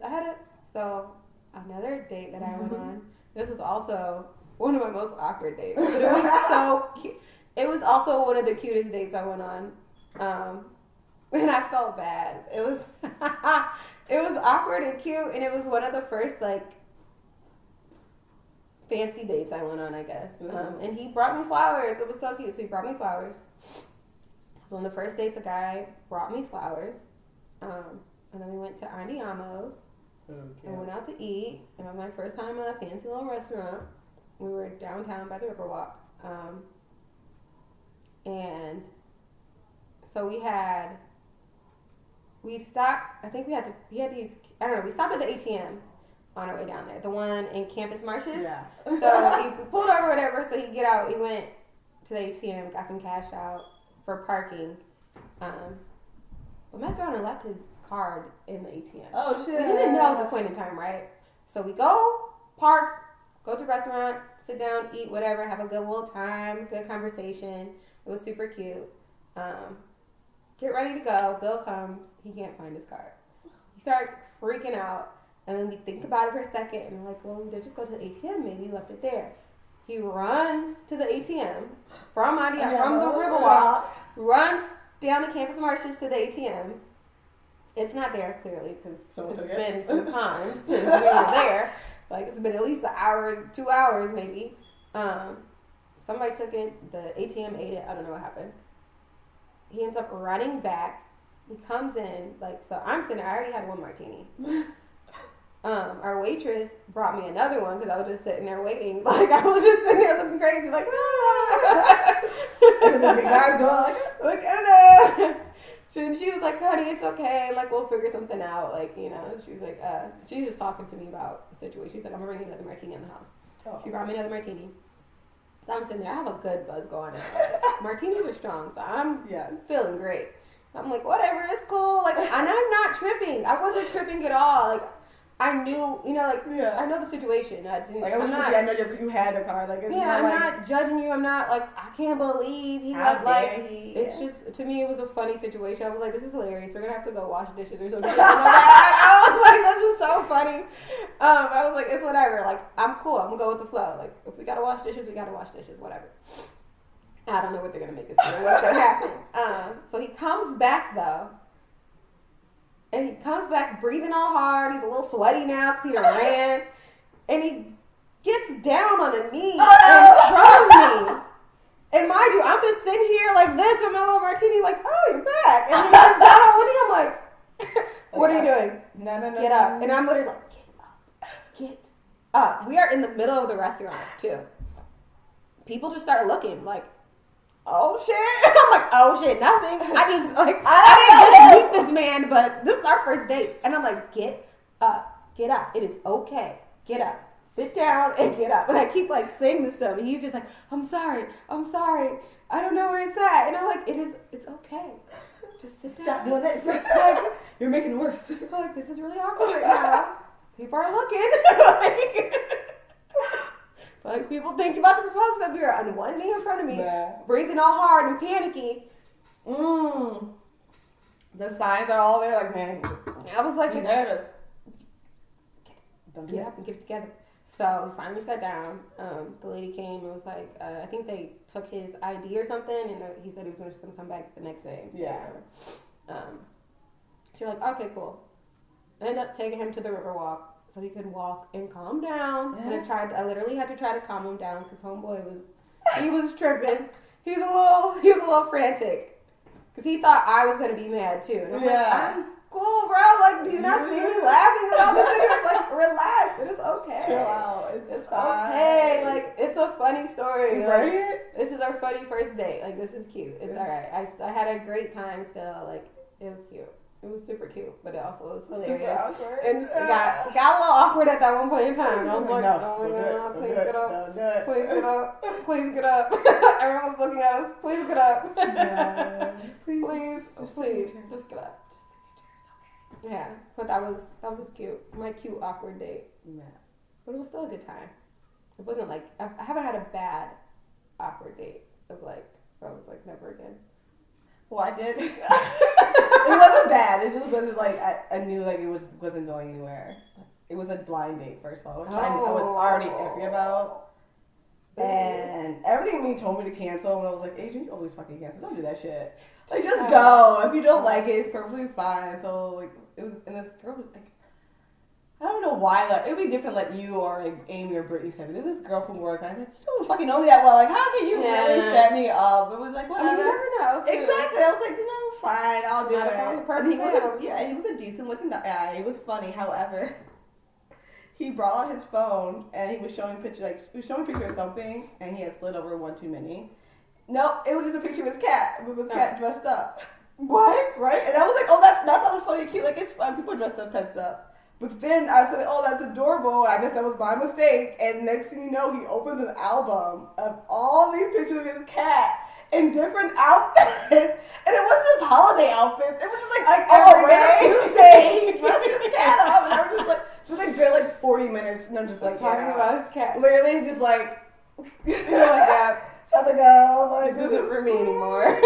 Another date that I went on. This was also one of my most awkward dates. But it was so cute. It was also one of the cutest dates I went on. And I felt bad. It was it was awkward and cute, and it was one of the first like fancy dates I went on, I guess. And he brought me flowers. It was so cute. So he brought me flowers. So on the first dates, a guy brought me flowers. And then we went to Andiamo's. And went out to eat. And it was my first time at a fancy little restaurant. We were downtown by the Riverwalk. And so we stopped, I think we stopped at the ATM on our way down there. The one in Campus Marshes. Yeah. So we pulled over or whatever, so he get out, he went to the ATM, got some cash out, for parking. But messed around and left his card in the ATM. Oh shit! We didn't know the point in time, right? So we go park, go to a restaurant, sit down, eat, whatever, have a good little time, good conversation. It was super cute. Get ready to go. Bill comes. He can't find his card. He starts freaking out. And then we think about it for a second. And we're like, well, we did just go to the ATM. Maybe he left it there. He runs to the ATM from the Riverwalk. Runs down to Campus Martians to the ATM. It's not there, clearly, because it's been some time since we were there. Like, it's been at least an hour, 2 hours, maybe. Somebody took it. The ATM ate it. I don't know what happened. He ends up running back. He comes in. Like, so I'm sitting there. I already had one martini. Our waitress brought me another one because I was just sitting there waiting. Like, I was just sitting there looking crazy. Like, ah. And the guys go like, I don't know. She was like, honey, it's okay. Like, we'll figure something out. Like, you know, she was like, she's just talking to me about the situation. She's like, I'm going to bring you another martini in the house. Oh. She brought me another martini. So I'm sitting there. I have a good buzz going on. Martinis are strong, so I'm feeling great. I'm like, whatever, it's cool. Like, and I'm not tripping. I wasn't tripping at all. Like, I knew, you know, like, I know the situation. I didn't, like, I know you had a car. Like, it's I'm not judging you. I'm not, like, I can't believe he left, like, it's just, to me, it was a funny situation. I was like, this is hilarious. We're going to have to go wash dishes or something. I was like, this is so funny. I was like, it's whatever. Like, I'm cool. I'm going to go with the flow. Like, if we got to wash dishes, we got to wash dishes, whatever. I don't know what they're going to make us do. What's going to happen? So he comes back, though. And he comes back breathing all hard. He's a little sweaty now because he done ran. And he gets down on a knee in front of me. And mind you, I'm just sitting here like this with my little martini like, oh, you're back. And he gets down on one knee. I'm like, what are you doing? No. Get up. And I'm literally like, get up. We are in the middle of the restaurant, too. People just start looking like, oh shit. I'm like, oh shit, nothing. I didn't just meet this man, but this is our first date. And I'm like, get up. It is okay. Get up. Sit down and get up. And I keep like saying this to him. And he's just like, I'm sorry. I don't know where it's at. And I'm like, it's okay. Just sit down. Stop doing this. Like, you're making it worse. I'm like, this is really awkward right now. People are looking. Like, people thinking about the proposal up here on one knee in front of me, breathing all hard and panicky. The signs are all there, like, man. I was like, don't do that. And get it together. So we finally sat down. The lady came and was like, I think they took his ID or something, and he said he was just going to come back the next day. Yeah. She was like, okay, cool. I ended up taking him to the Riverwalk so he could walk and calm down. And I literally had to try to calm him down because homeboy was tripping. He was a little frantic because he thought I was going to be mad too. And I'm like, I'm cool, bro. Like, do you not see me laughing about this? Like, relax. It is okay. Chill out. It's fine. Okay. Like, it's a funny story. Right? Like, this is our funny first date. Like, this is cute. It's all right. I had a great time still. Like, it was cute. It was super cute, but it also was hilarious. Super awkward. And it got a little awkward at that one point in time. I was like, no, please get up. Please get up. Please get up. Everyone was looking at us. Please get up. Please, just get up. Yeah, but that was cute. My cute awkward date. Yeah. But it was still a good time. It wasn't like I haven't had a bad awkward date of like where I was like never again. Well, I did. It wasn't bad. It just wasn't like I knew like it wasn't going anywhere. It was a blind date first of all, which I was already iffy about. And everything he told me to cancel, and I was like, Adrian, you always fucking cancel. Don't do that shit. Like, just go. If you don't like it, it's perfectly fine. So like it was, and this girl was like, I don't know why. Like, it would be different, like you or like Amy or Brittany said. This girl from work, and I was like, you don't fucking know me that well. Like, how can you really set me up? It was like, whatever. I mean, you never know. Exactly. I was like, fine, I'll do it. He was a decent looking guy. It was funny. However, he brought out his phone and he was showing a picture of something, and he had slid over one too many. No, it was just a picture of his cat. With his cat dressed up. What? Right? And I was like, oh, that was funny and cute. Like, it's fun. People dress up pets up. But then I said, oh, that's adorable. I guess that was my mistake. And next thing you know, he opens an album of all these pictures of his cat. in different outfits, and it wasn't just holiday outfits. It was just like every day. Tuesday, he dressed his cat up, and I was just like, so like good like 40 minutes, and I'm just like talking about his cat. Literally just like, you're like, yeah, time to go. Like, this isn't for me anymore.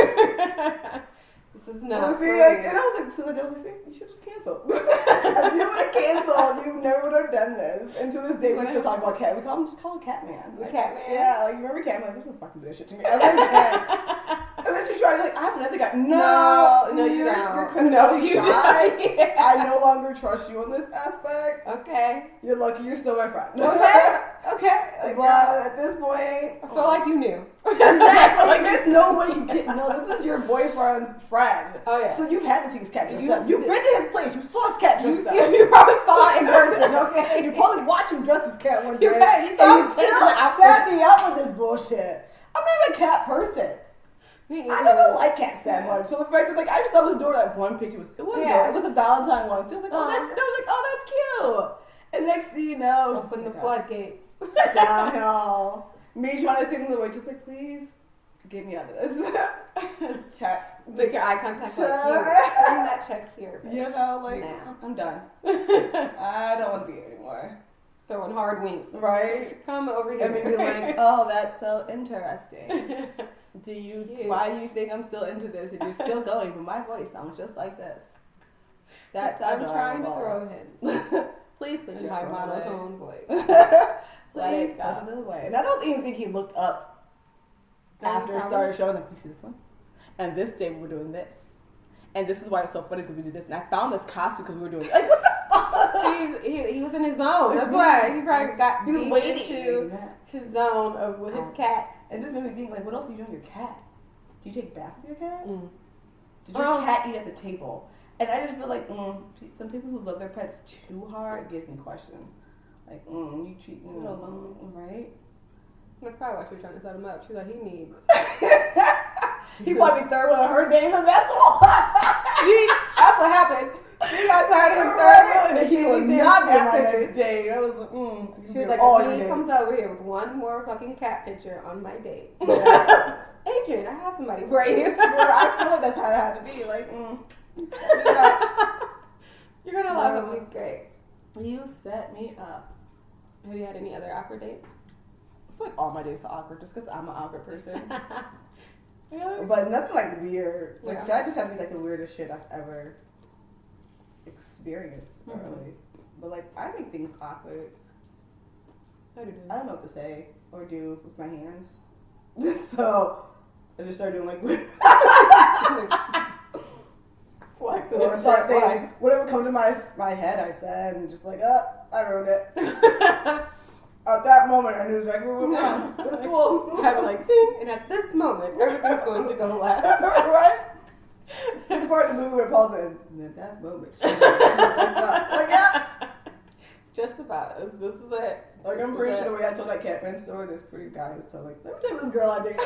This is not for me. And I was like, so I was like, you should just cancel. If you would have canceled, you never would have done this. And to this day, we still talk about cat. We call him Catman. The Catman. Yeah, like you remember Catman? Like, there's no fucking do that shit to me ever again. And then she tried to like, I have another guy. No, you don't. Credibility shy. Yeah. I no longer trust you on this aspect. Okay. You're lucky you're still my friend. Okay. Like, but at this point, I feel like you knew. Exactly. Like there's no way you didn't know. This is your boyfriend's friend. Oh yeah. So you've had to see his cat dressed up. You've been to his place. You saw his cat dressed up. You probably saw it in person. Okay. You probably watched him dress his cat one day. Okay. You still set me up with this bullshit. I'm not a cat person. I never liked cats that much. So the fact that like I just thought it was adorable. That one picture was it was a Valentine one. So I was like, oh that's, and I was like, oh that's cute. And next thing you know, open the floodgates. Downhill. Me trying to sit in the way, just like please get me out of this. Check. Make your eye contact like here. Bring that check here. Babe. You know, like I'm done. I don't want to be here anymore. Throwing hard winks. Right. Come over here. And me being like, oh, that's so interesting. Why do you think I'm still into this and you're still going? But my voice sounds just like this. That's I'm trying to throw hints. Please put in my monotone voice. Please put it away. And I don't even think he looked up after it started showing. Like, you see this one? And this day we were doing this. And this is why it's so funny because we did this. And I found this costume because we were doing it. Like, what the fuck? He was in his zone. That's why he probably got he was waiting into his zone of with his cat. And just made me think, like, what else do you do with your cat? Do you take baths with your cat? Mm. Did your cat eat at the table? And I just feel like some people who love their pets too hard gives me questions. Like, you treat right? That's probably why she was trying to set him up. She's like, he needs. He probably third one on her days, and that's why. That's what happened. She got tired of him third, and he was not be my next day. I was like, she was like, he comes over here with one more fucking cat picture on my date. Yeah. Adrian, I have somebody for you. I feel like that's how it had to be. Like, you're gonna love him. He's great. You set me up. Have you had any other awkward dates? I feel like all my dates are awkward just because I'm an awkward person. Yeah. But nothing like weird. Like that just had to be like the weirdest shit I've ever experienced. Really. But like I make things awkward. I don't know what to say or do with my hands. So I just started doing like flexing or start saying whatever comes to my head I said and just like I ruined it. At that moment, I knew exactly what was wrong. It was cool. I was like, ding, and at this moment, everything's going to go left. Right? It's the part of the movie where Paul said, and at that moment, she fucked up. Like, yeah. Just about. This is it. Like, I'm pretty sure the way I told that Catman story, this pretty guy was telling, like, let me tell you this girl I dated.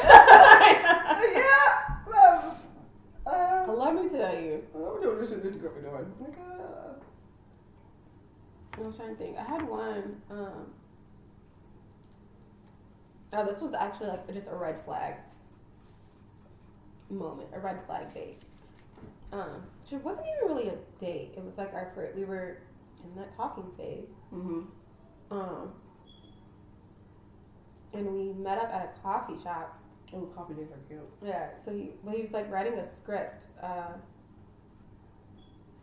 Yeah. Let me tell you. I'm doing this shit that you got me doing. Like, I was trying to think. I had one, this was actually like just a red flag moment, a red flag date. It wasn't even really a date. It was like we were in that talking phase. And we met up at a coffee shop. Oh, coffee dates are cute. Yeah. So he was like writing a script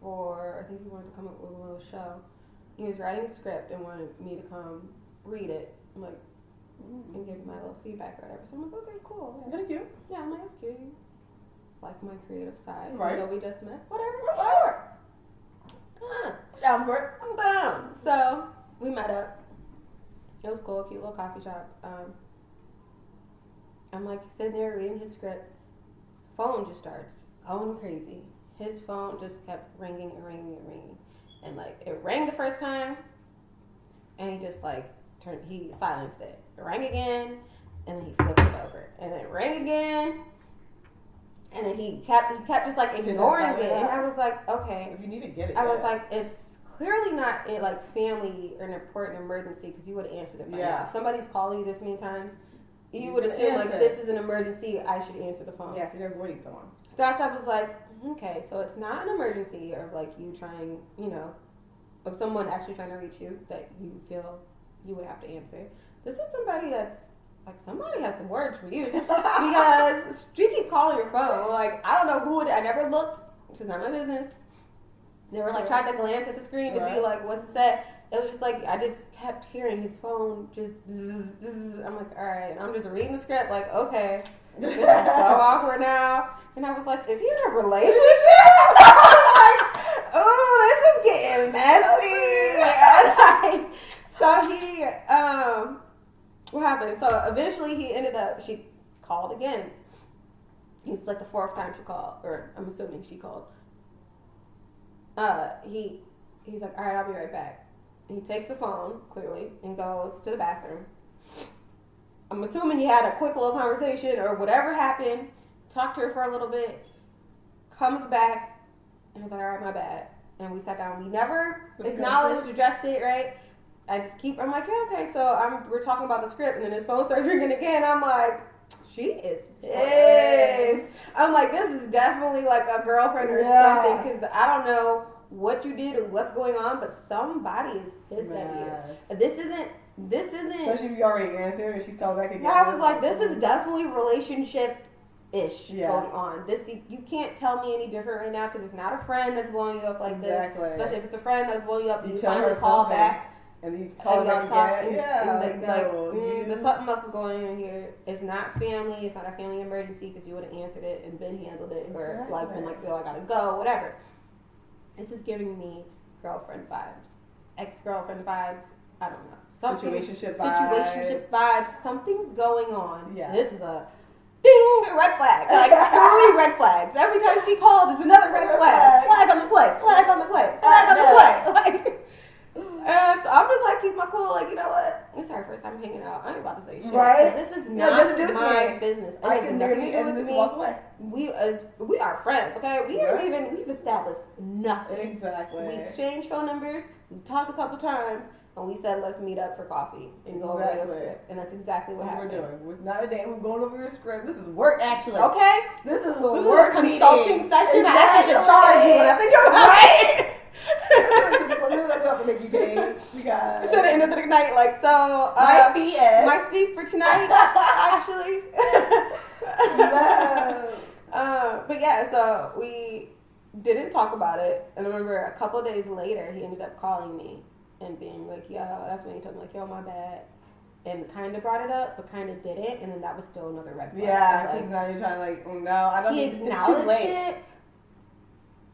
for, I think he wanted to come up with a little show. He was writing a script and wanted me to come read it. I'm like, and give my little feedback or whatever. So I'm like, okay, cool. Yeah. Thank you. Yeah, I'm like, that's cute. Like my creative side. Right. You know, we just met. Whatever. Down for it. I'm down. So we met up. It was cool, cute little coffee shop. I'm like sitting there reading his script. Phone just starts going crazy. His phone just kept ringing and ringing and ringing. And like it rang the first time and he just like he silenced it. It rang again, and then he flipped it over, and it rang again, and then he kept just like ignoring it. And I was like, okay. If you need to get it, I was like, it's clearly not a like family or an important emergency because you would have answered it by now. If somebody's calling you this many times, you would assume like this is an emergency. I should answer the phone. Yeah, so you're avoiding someone. So that's I was like, okay, so it's not an emergency or like you trying, of someone actually trying to reach you that you feel you would have to answer. This is somebody that's like somebody has some words for you because you keep calling your phone. Like I don't know who it. I never looked. It's not my business. Never like tried to glance at the screen to be like, what's it say? It was just like I just kept hearing his phone just. Zzz, zzz. I'm like, all right. And I'm just reading the script like, okay, this is so awkward now. And I was like, is he in a relationship? I was like, ooh, this is getting messy. So he, what happened? So eventually he ended up. She called again. It's like the 4th time she called, or I'm assuming she called. He's like, all right, I'll be right back. And he takes the phone, clearly, and goes to the bathroom. I'm assuming he had a quick little conversation or whatever happened, talked to her for a little bit, comes back, and was like, all right, my bad. And we sat down. We never acknowledged, addressed it, right? I'm like, yeah, okay, so we're talking about the script, and then his phone starts ringing again. I'm like, she is pissed. I'm like, this is definitely like a girlfriend or something, because I don't know what you did or what's going on, but somebody is pissed at you. This isn't. Especially if you already answered and she called back again. I was like, this is definitely relationship-ish going on. You can't tell me any different right now because it's not a friend that's blowing you up like this. Especially if it's a friend that's blowing you up and you finally call back. And then you call back again. There's something else going on here. It's not family. It's not a family emergency because you would have answered it and been handled it or like been like, yo, I gotta go, whatever. This is giving me girlfriend vibes, ex-girlfriend vibes. I don't know. Situationship vibes. Something's going on. Yeah. This is a ding red flag. Like 3 red flags. Every time she calls, it's another red flag. Flag on the play. Flag on the play. Flag on the play. Like. And so I'm just like, keep my cool, like, you know what? It's our first time hanging out. I ain't about to say shit. Right? This is not my business. It has nothing to do with me. Walk away. We are friends, okay? We've established nothing. Exactly. We exchanged phone numbers, we talked a couple times, and we said, let's meet up for coffee and go over your script. And that's exactly what happened. We're doing. It's not a date. We're going over your script. This is work, actually. Okay? This is a work consulting session. Exactly. I actually should charge you when I think about it. To make you pay. I should have ended the night like so. My fee for tonight, actually. No. But yeah, so we didn't talk about it, and I remember a couple of days later, he ended up calling me and being like, "Yo," that's when he told me like, "Yo, my bad," and kind of brought it up, but kind of didn't, and then that was still another red flag. Yeah, because now you're trying to like, oh, no, I don't need. It's too late. It.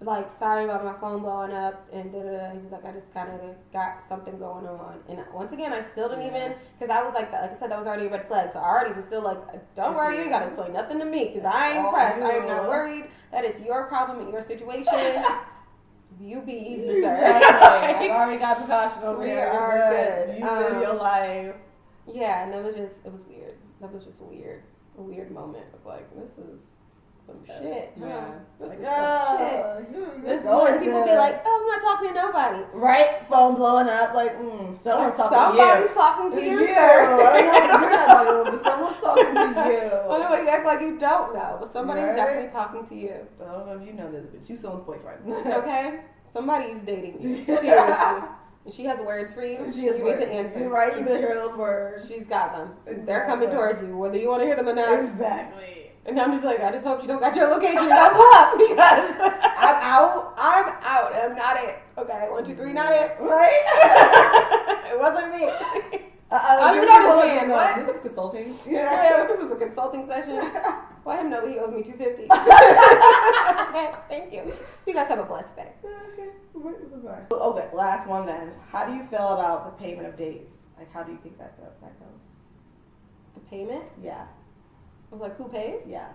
Like, sorry about my phone blowing up, and da-da-da. He was like, I just kind of got something going on. And once again, I still didn't even, because I was like I said, that was already a red flag. So I already was still like, don't worry, you ain't got to explain nothing to me, because I ain't pressed. I am not worried. That is your problem and your situation. You be easy, sir. Exactly. I've already got the caution over here. We are good. You live your life. Yeah, and it was weird. That was just a weird moment of like, this is some shit. Yeah. This like, is some shit. This is when people be like, oh, I'm not talking to nobody. Right? Phone blowing up. Like, someone's talking to you. Somebody's talking to you, sir. I don't know if you're not talking to me, but someone's talking to you. I know you act like you don't know, but somebody's definitely talking to you. I don't know if you know this, but you someone's boyfriend. Okay? Somebody's dating you. Seriously. And she has words for you. You need to answer. You're right. You better hear those words. She's got them. Exactly. They're coming towards you, whether you want to hear them or not. Exactly. And I'm just like, I just hope she don't got your location and don't pull up because I'm out. I'm not it. Okay, 1, 2, 3, not it. Right? It wasn't me. I don't even know this man. What? This is consulting. Yeah, this is a consulting session. Let him know that he owes me $250. Okay, thank you. You guys have a blessed day. Okay, last one then. How do you feel about the payment of dates? Like, how do you think that goes? The payment? Yeah. Like, who pays? Yeah.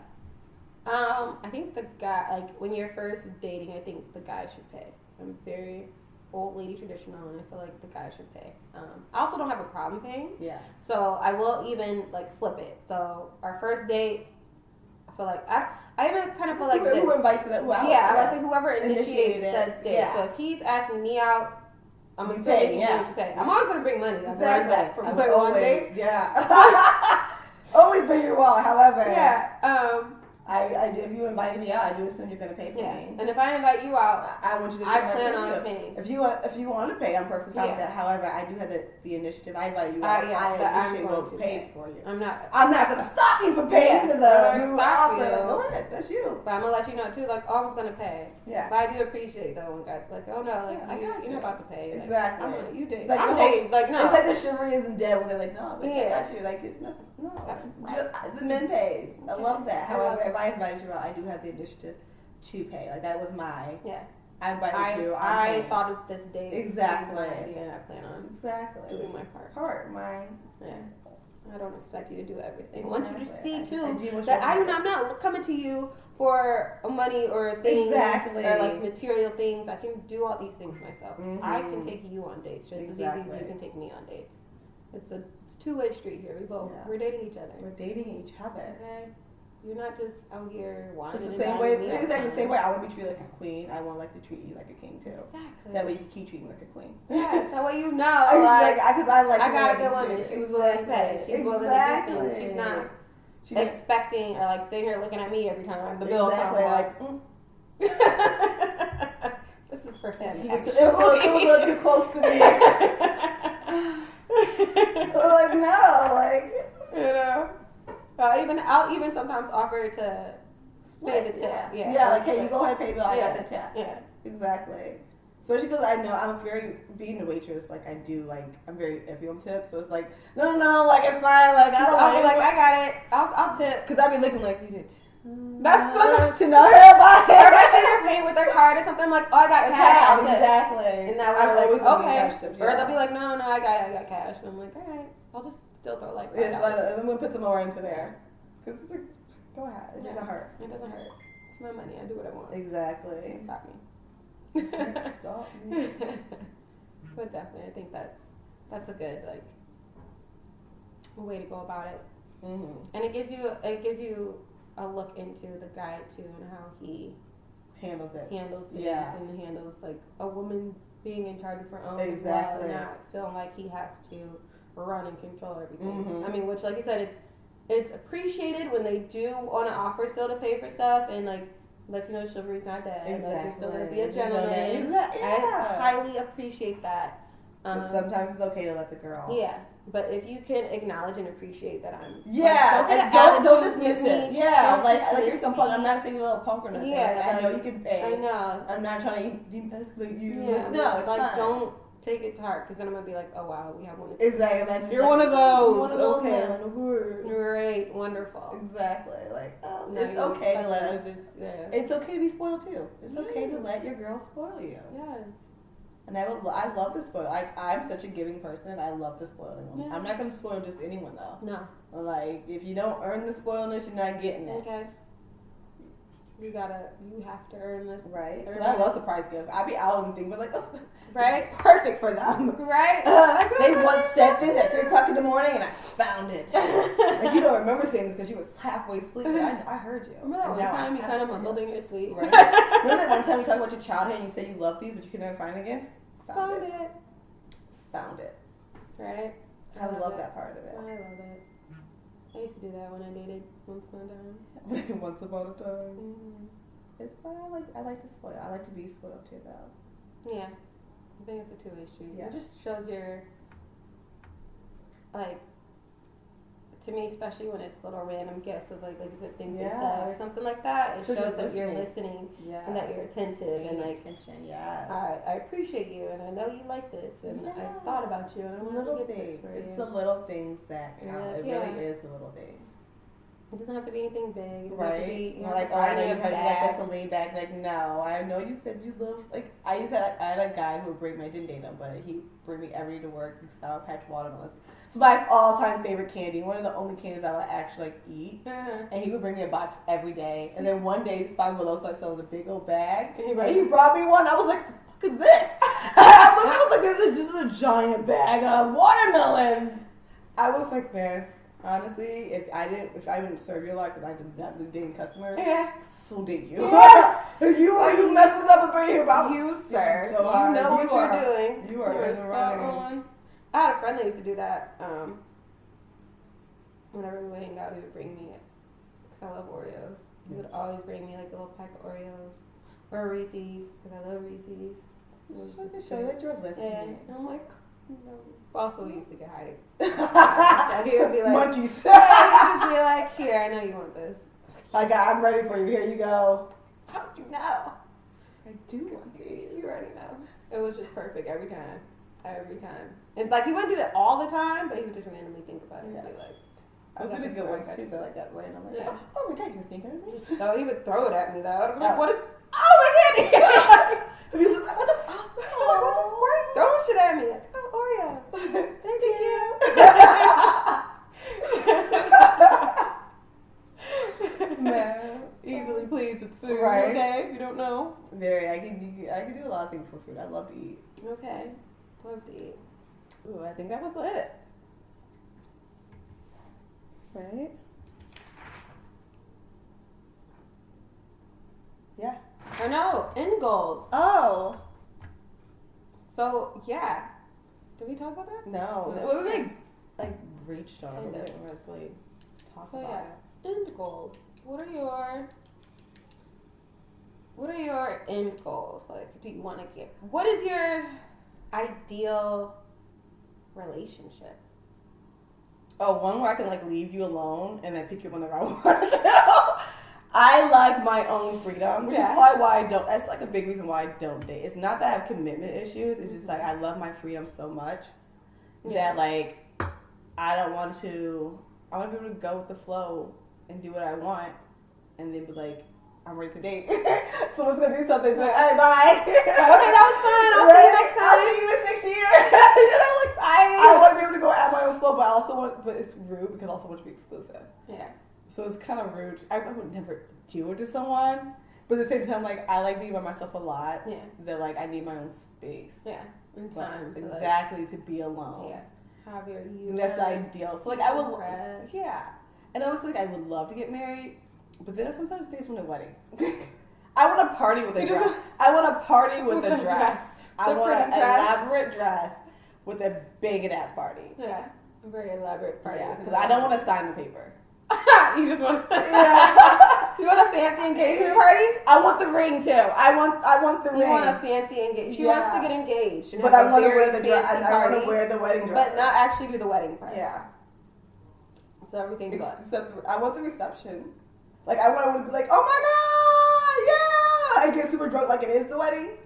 I think the guy, like, when you're first dating, I think the guy should pay. I'm very old lady traditional, and I feel like the guy should pay. I also don't have a problem paying. Yeah. So I will even, like, flip it. So our first date, I feel like, I even kind of feel like who invites it? Who out? Yeah, I would say whoever initiates that date. Yeah. So if he's asking me out, I'm assuming he's going to pay. I'm always going to bring money. I've learned that from my one date. Yeah. Always bring your wallet. However, I do. If you invited me out, I do assume you're gonna pay for me. And if I invite you out, I want you to. I plan on paying. If you want to pay, I'm perfectly fine with that. However, I do have the initiative. I invite you out. I initially will pay for you. I'm not gonna stop you from paying for the offer. Like, go ahead, that's you. But I'm gonna let you know too. Like, I was gonna pay. Yeah. But I do appreciate though when guys are like, oh no, like you're not about to pay. Like, exactly. You did. Like, I'm dating. Like, no. It's like the chivalry isn't dead when they're like, no, but I got you. Like, it's no. That's right. The men pays. I love that. However, if I invited you out, I do have the initiative to pay. Like, that was my. Yeah. I invited you. I thought of this date. Exactly. My idea, and I plan on doing my part. Mine. Yeah. I don't expect you to do everything. I want you to see too that I'm not coming to you for money or things or like material things. I can do all these things myself. Mm-hmm. I can take you on dates just as easy as you can take me on dates. It's a two-way street here. We're dating each other. We're dating each other. Okay. You're not just out here whining. It's the same way. Exactly the same way. I want to be treated like a queen. I want to treat you like a king too. Exactly. That way you can keep treating me like a queen. Yes. That way you know. Because I got a good woman. She was willing to pay. She's willing to do things. She's not expecting or like sitting here looking at me every time the bill comes. Like, this is for him. It was a little too close to me. Like no, like you know. I'll even sometimes offer to pay the tip. Yeah, like hey, you go ahead and pay me. I got the tip. Yeah, exactly. Especially because I know I'm being a waitress. Like I'm very iffy on tips. So it's like no, like it's fine. Like I'll be like I got it. I'll tip. Because I'll be looking like you did. That's so to know her about it. Or if I say they're paying with their card or something, I'm like, oh, I got cash. I'll tip. Exactly. And that way, like, okay. Or they'll be like, no, I got cash. And I'm like, all right, I'll just still throw like that. I'm gonna put some more into there. Because it's like, go ahead. It doesn't hurt. It doesn't hurt. It's my money. I do what I want. Exactly. Can't stop me. Can't stop me. But definitely, I think that's a good like way to go about it. Mm-hmm. And it gives you a look into the guy too and how he handles things and handles like a woman being in charge of her own exactly and not feeling like he has to run and control everything. Mm-hmm. I mean, which like you said, it's appreciated when they do want to offer still to pay for stuff and like let you know chivalry's not dead. Exactly. Like you're still gonna be a gentleman. Yeah. I highly appreciate that. But sometimes it's okay to let the girl. Yeah. But if you can acknowledge and appreciate that I'm don't dismiss it. Yeah, like you're some punk. I'm not saying you're a little punk or nothing. Yeah, I know you can pay. I know. I'm not trying to de-escalate you. Yeah, no, it's like fine. Don't take it to heart because then I'm gonna be like, oh wow, we have one. Exactly. You're one of those. Okay. Great. Wonderful. Exactly. Like it's okay to let. It's okay to be spoiled too. It's okay to let your girl spoil you. Yeah. And I love to spoil. I'm such a giving person. I love to spoil anyone. Yeah. I'm not going to spoil just anyone though. No. Like if you don't earn the spoilness, you're not getting it. Okay. You have to earn this. Right. Because I love surprise gifts. I be out and think, but like, oh, right? Perfect for them. Right. They once said this at 3:00 in the morning, and I found it. Like you don't remember saying this because you was halfway asleep. But I heard you. Remember that one time you kind of mumbled in your sleep? Right. Remember that one time you talked about your childhood and you said you love these, but you could never find it again? Found it. Right. I love that part of it. I love it. I used to do that when I dated once upon a time. Once upon a time. Mm-hmm. I like to spoil. I like to be spoiled too, though. Yeah. I think it's a two-way street. Yeah. It just shows your, like, to me, especially when it's little random gifts of like you said, things they said or something like that. It shows that you're listening and that you're attentive and like attention. Yeah. I appreciate you and I know you like this and I thought about you and I want to get this for you. It's the little things that count. It really is the little things. It doesn't have to be anything big. It doesn't right. have to be, like, oh, I know you heard like this a lean back. Like, no, I know you said you love. Like, I had a guy who would bring me. I didn't date him, but he bring me every day to work. Sour Patch watermelons. It's my all-time favorite candy. One of the only candies I would actually like eat. And he would bring me a box every day. And then one day, Five Below started selling a big old bag. And he brought me one. I was like, "What is this?" I was like, "This is just a giant bag of watermelons." I was like, man. Honestly, if I didn't serve you a lot because I did not live dating customers, so did you. Yeah. you messed it up and bring it about you, sir. So you know what you're doing. You are in the running. I had a friend that used to do that. whenever we would hang out, he would bring me, because I love Oreos. He would always bring me like a little pack of Oreos or Reese's, because I love Reese's. Just want to show you that you're listening. And I'm like, no. Also, we used to get hiding. So he would be like, munchies. Yeah, he would be like, here, I know you want this. Like, I'm ready for you. Here you go. How did you know? I do want these. You already know. It was just perfect every time. Every time. And like, he wouldn't do it all the time, but he would just randomly think about it and be like, Those are the good ones too, though, like that way. And I'm like, oh my god, you're thinking of me? No, he would throw it at me though. I'd be like, what is, oh my candy! He was like, what the fuck? Like, what the fuck? Why are you throwing shit at me? Like, oh, Oreos. Thank you. Man, easily pleased with food, right? Okay, if you don't know. Very, I can do a lot of things for food. I love to eat. Okay, love to eat. Ooh, I think that was it. Right? Yeah. I know, end goals. Oh. So, yeah. Did we talk about that? No. We like reached on it. We didn't really talk about it. End goals. What are your end goals? Like, do you want to get, what is your ideal relationship? Oh, one where I can like leave you alone and then pick you whenever I want. I like my own freedom, which is probably why I don't. That's like a big reason why I don't date. It's not that I have commitment issues. It's just like I love my freedom so much that like I don't want to. I want to be able to go with the flow and do what I want, and then be like, I'm ready to date. So let's go do something. Be like, all right, bye. Okay, that was fun. I'll see you next time. I'll see you in 6 years. You know, like I want to be able to go at my own flow, but I also want. But it's rude because I also want to be exclusive. Yeah. So it's kind of rude. I would never do it to someone, but at the same time, like I like being by myself a lot. Yeah. That like I need my own space. Yeah. And time. To exactly to be alone. Yeah. Have your you. And that's the ideal. So like I would. Yeah. And I was like I would love to get married, but then I sometimes think it's when a wedding. I want to party with a dress. I want to party with a dress. I want an elaborate dress with a banging ass party. Yeah. A very elaborate party. Yeah. Because I don't want to sign the paper. You just want yeah. You want a fancy engagement party? I want the ring too. I want the ring. You want a fancy engagement. She wants to get engaged. But I want to wear the dress. I want to wear the wedding dress. But not actually do the wedding party. Yeah. So everything's fun. Except I want the reception. Like I want to be like, oh my god, yeah! I get super drunk like it is the wedding.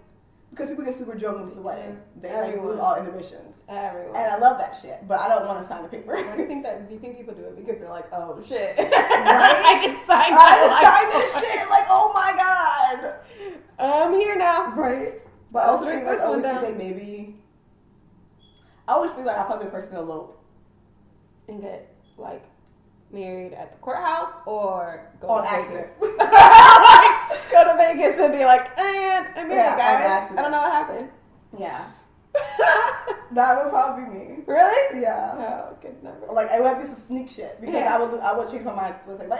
Because people get super drunk when it's the wedding. They like lose all inhibitions. Everyone. And I love that shit, but I don't want to sign the paper. Do you think people do it because they're like, oh shit. Right? I can sign this shit. Like, oh my god. I'm here now. Right. But I also think like, I always think like maybe I always feel like I'll probably be a person to elope. And get like married at the courthouse or go on to accident. Vegas. Go to Vegas and be like, and I'm married, guys. I don't know what happened. Yeah. That would probably be me. Really? Yeah. Oh, okay, never. Like it would be some sneak shit because I would change my mind to say like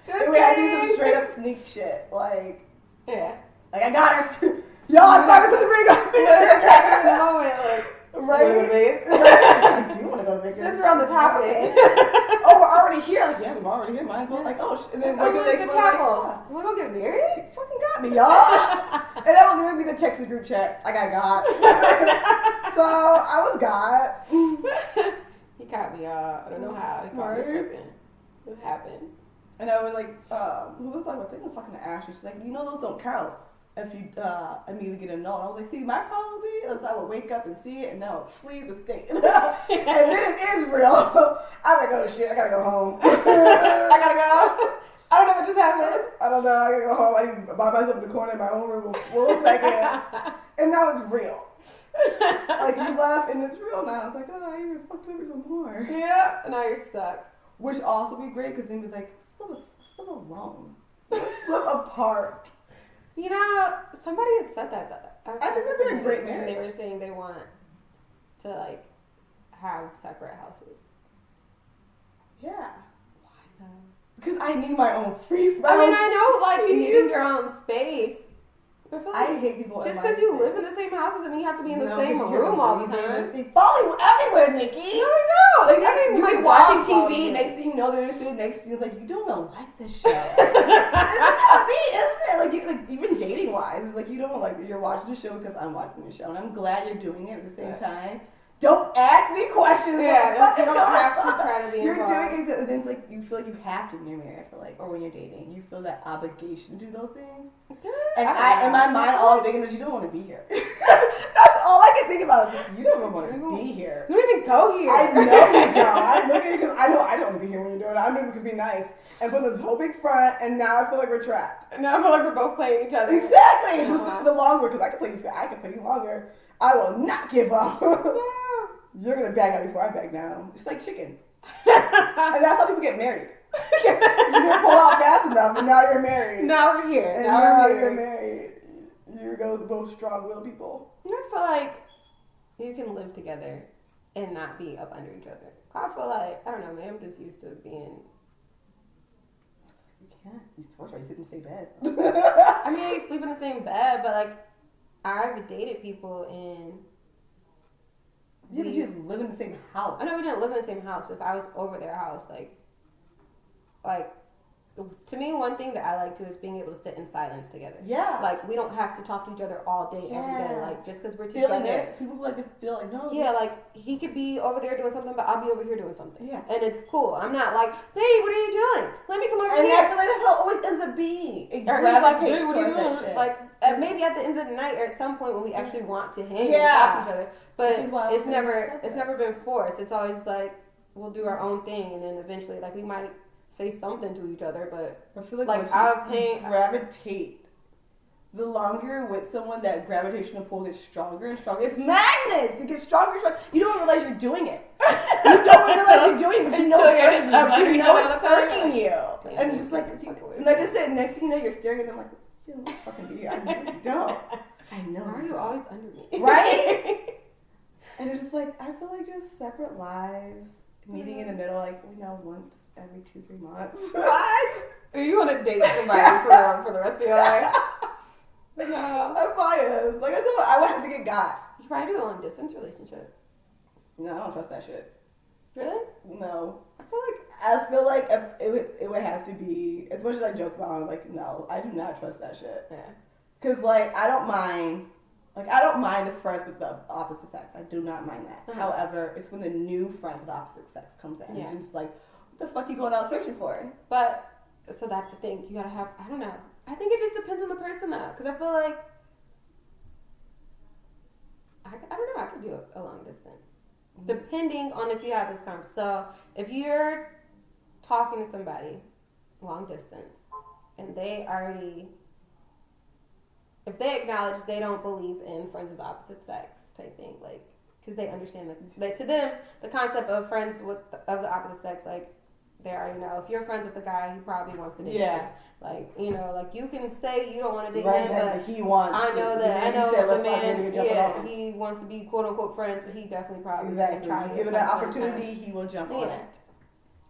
Just it would have to be some straight up sneak shit like like I got her. Y'all, I'm about to put the ring on. Catch her in the moment, like. Right? I do want to go to Vegas. Since we're on the topic. Oh, we're already here. Like, yeah, we're already here. Might as well. Like, oh, and then go to the chapel. You want to go get married? You fucking got me, y'all. And that was going to be the Texas group chat. I got. So, I was got. He caught me, I don't know how. He caught me slipping. What happened? And I was like, who was talking about? I think I was talking to Ashley. She's like, you know, those don't count. If you immediately get a no. And I was like, see, my problem would be is I would wake up and see it and then I would flee the state. And then it is real. I'm like, oh shit, I gotta go home. I gotta go. I don't know what just happened. I don't know, I gotta go home. I by myself in the corner in my own room for a second. And now it's real. Like you laugh and it's real now. It's like, oh, I even fucked up even more. Yeah, now you're stuck. Which also be great because then be like, still alone. Let's live apart. You know, somebody had said that. I think that'd be a great marriage. They were saying they want to like have separate houses. Yeah. Why though? Because I need my own freedom. I mean, I know like you need your own space, I hate people. Just because you live in the same house doesn't mean you have to be in the same room all the time. They follow you everywhere, Nikki. No, they don't. Like, I mean, you're watching TV. Next thing you know, they're sitting next to you. It's like, you don't even like this show. That's how it be, isn't it? Like even dating wise, it's like you don't like you're watching the show because I'm watching the show, and I'm glad you're doing it at the same time. Don't ask me questions. Yeah, you don't have to try to be You're involved. doing it, and then it's like you feel like you have to when you're married. I feel like, or when you're dating, you feel that obligation to do those things. And in my mind, all I'm thinking is you don't want to be here. That's all I can think about. Is like, you don't even want to be here. You don't even go here. I know you don't. I'm looking because I know I don't want to be here when you're doing it. I'm doing it because be nice and put this whole big front. And now I feel like we're trapped. Now I feel like we're both playing each other. Exactly. Who's the longer? Because I can play you longer. I will not give up. You're going to back out before I back down. It's like chicken. And that's how people get married. You didn't pull out fast enough, and now you're married. Now we're here. And now you're married. You guys are both strong-willed people. I feel like you can live together and not be up under each other. I feel like, I don't know, man, I'm just used to being... You can't. You sit in the same bed. I mean, you sleep in the same bed, but like, I've dated people and... Yeah, but you live in the same house. I know we didn't live in the same house, but if I was over their house, like to me, one thing that I like to is being able to sit in silence together. Yeah. Like we don't have to talk to each other all day, every day. Like just because we're feeling together. It. People like to feel like no. Yeah, like he could be over there doing something, but I'll be over here doing something. Yeah. And it's cool. I'm not like, hey, what are you doing? Let me come over and here. I feel like that's how it always ends up being. It or he's like, gravitates hey, what are you towards doing? that shit. Like maybe at the end of the night or at some point when we actually want to hang and Yeah. talk to each other. But it's never been forced. It's always like we'll do our own thing, and then eventually like we might say something to each other, but I feel like I've gravitate. The longer you're with someone, that gravitational pull gets stronger and stronger. It's madness. It gets stronger and stronger. You don't realize you're doing it. You don't realize you're doing it, but you know it's hurting you. And it's just like I said, next thing you know, you're staring at them like, you don't fucking be. I know you don't. I know. Why are you always under me? Right? And it's just like, I feel like just separate lives, meeting in the middle, like, once every 2-3 months. What? You want to date somebody for the rest of your life? No. I'm biased. Like I said, I would have to get got. You probably do a long distance relationship. No, I don't trust that shit. Really? No. I feel like if it would have to be, as much as I joke about it, I'm like, no, I do not trust that shit. Yeah. Because, like, I don't mind the friends with the opposite sex. I do not mind that. Uh-huh. However, it's when the new friends with the opposite sex comes in. Yeah. It's just like, what the fuck you going out searching for? But, so that's the thing. You gotta have, I don't know. I think it just depends on the person, though. Because I feel like, I don't know, I could do a long distance. Mm-hmm. Depending on if you have this conversation. So, if you're talking to somebody long distance, and if they acknowledge they don't believe in friends of the opposite sex type thing, like, because they understand that to them, the concept of friends of the opposite sex, like, they already know. If you're friends with the guy, he probably wants to date you. Like, like you can say you don't want to date him, but he wants. I know the man, he wants to be quote unquote friends, but he definitely probably going to try. Give it an opportunity, he will jump on it.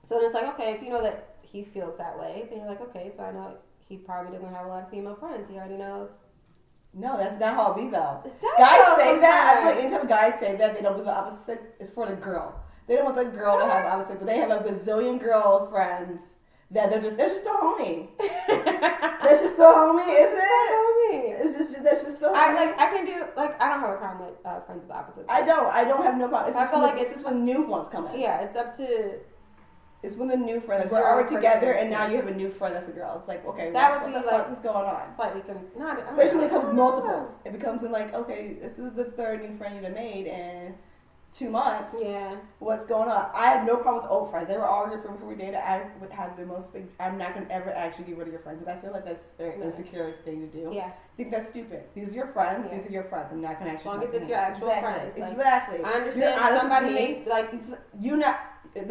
So then it's like, okay, if you know that he feels that way, then you're like, okay, so I know he probably doesn't have a lot of female friends. He already knows. No, that's not how it be though. Guys say that. I feel like anytime guys say that, they don't believe the opposite. It's for the girl. They don't want the girl to have opposite, but they have a bazillion girlfriends that they're just a homie. That's just a homie, is it? That's just the homie. I can do I don't have a problem with friends of the opposite sex. I don't have no problem. I feel like it's just when new ones come in. Yeah, it's up to. It's when the new friend, like we're already together, and now you have a new friend that's a girl. It's like, okay, what the fuck is going on? Slightly, especially when it comes multiples. It becomes in like, okay, this is the third new friend you've made in 2 months. Yeah. What's going on? I had no problem with old friends. They were all your friends before we dated. I would have the most big. I'm not gonna ever actually get rid of your friends because I feel like that's a very insecure thing to do. Yeah. I think that's stupid. These are your friends. Yeah. These are your friends. I'm not gonna actually. As long as it's your actual friends. Exactly. I understand somebody may like you not.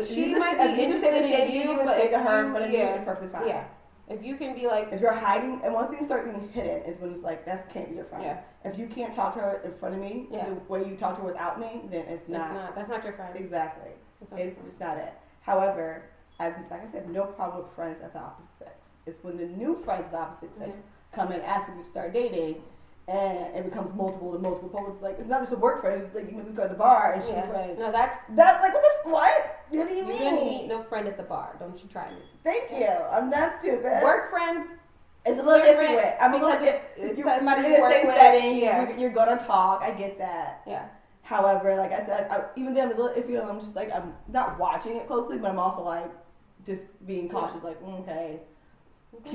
She might be interested in you, but if her in front of you, it's perfectly fine. Yeah. If you can be like, if you're hiding, and once things start being hidden, is when it's like that can't be your friend. Yeah. If you can't talk to her in front of me, the way you talk to her without me, then it's not. That's not your friend. Exactly. It's just not it. However, like I said, no problem with friends of the opposite sex. It's when the new friends of the opposite sex come in after we start dating, and it becomes multiple and multiple poets. Like, it's not just a work friend. It's like you can just go to the bar and she's a friend. No, that's like what? What do you mean? You didn't meet no friend at the bar. Don't you try me? Thank you. I'm not stupid. Work friends. It's a little different. I'm because if you're somebody in the same setting, you're gonna talk. I get that. Yeah. However, like I said, even then I'm a little iffy. I'm just like, I'm not watching it closely, but I'm also like just being cautious. Like, okay,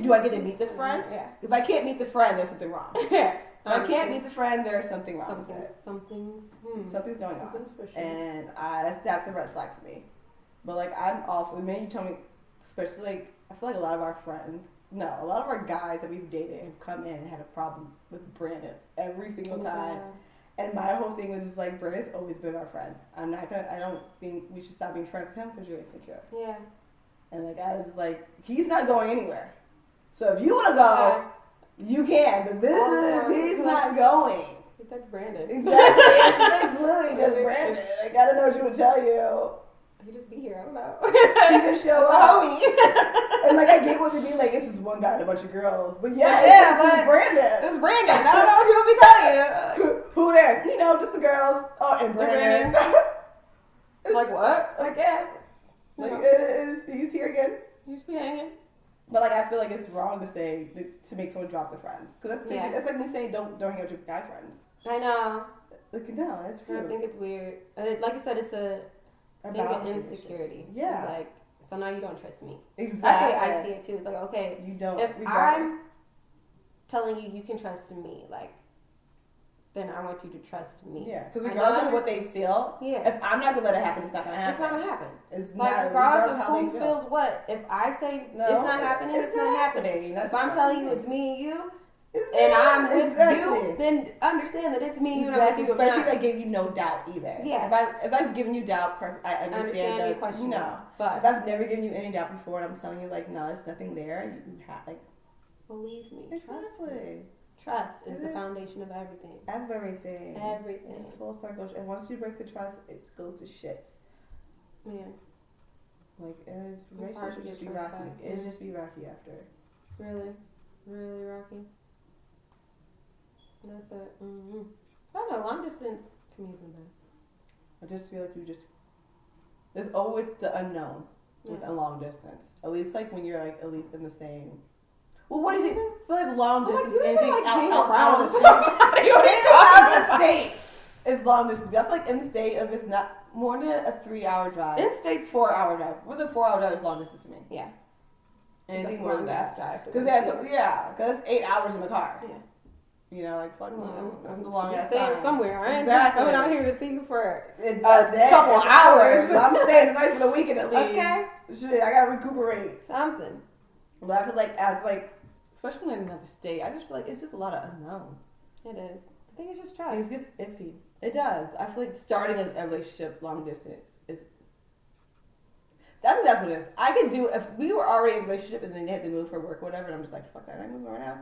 do I get to meet this friend? Yeah. If I can't meet the friend, there's something wrong. Yeah. If I can't meet the friend, there's something wrong with it. Something's going on. For sure. And that's a red flag for me. But like, I'm all for the minute you tell me, especially like, I feel like a lot of our guys that we've dated have come in and had a problem with Brandon every single time. And my whole thing was just like, Brandon's always been our friend. I don't think we should stop being friends with him because you're insecure. Yeah. And like, I was like, he's not going anywhere. So if you want to go, you can. But he's not going. That's Brandon. Exactly. It's literally just Brandon. Like, I don't know what you would tell you. He just be here. I don't know. He just show up. And like, I get what they mean. Like, this is one guy and a bunch of girls. But it's Brandon. It's Brandon. I don't know what you want me to tell you. Who there? Just the girls. Oh, and Brandon. Like what? Like yeah. Like he's here again. You just be hanging. But like, I feel like it's wrong to say to make someone drop their friends, because that's like me saying don't hang out with your guy friends. I know. Like, no, it's true. I think it's weird. Like I said, it's a thing of insecurity. Yeah. Like, so now you don't trust me. Exactly. I see it too. It's like, okay, you don't. If I'm telling you can trust me, like, then I want you to trust me. Yeah. Because regardless of what they feel, if I'm not gonna let it happen, it's not gonna happen. It's not gonna happen. It's like, not. Regardless of who feels what. If I say it's not happening, it's not happening. If I'm telling you it's me and you, and I'm with you, then understand that it's me and you. Exactly. Especially if I give you no doubt either. Yeah. If I've given you doubt, I understand that. Question. But if I've never given you any doubt before, and I'm telling you like, no, there's nothing there, you have like. Believe me. Exactly. Trust is the foundation of everything. Everything. It's full circle. And once you break the trust, it goes to shit. Man. Like, it's hard to just be rocky. Back. It's just be rocky after. Really? Really rocky? That's it. Mm-hmm. I don't know. Long distance to me isn't bad. I just feel like there's always the unknown with a long distance. At least like when you're like at least in the same. Well, what do you think? I feel like long distance, anything out of the state. Out of the state is long distance. I feel like in state, if it's not more than a 3-hour drive. In state, 4-hour drive. More than 4-hour drive is long distance to me. Yeah. Anything more than that. Because that's 8 hours in the car. Yeah. Like fuck no. That's the longest time. Staying somewhere. I ain't coming out here to see you for a couple hours. I'm staying the night for the weekend at least. Okay. Shit, I gotta recuperate. Something. But I feel like especially in another state, I just feel like it's just a lot of unknown. It is. I think it's just trust. It's just iffy. It does. I feel like starting a relationship long distance is. That's what it is. I could do if we were already in a relationship and then they had to move for work or whatever, and I'm just like, fuck that, I'm moving right now.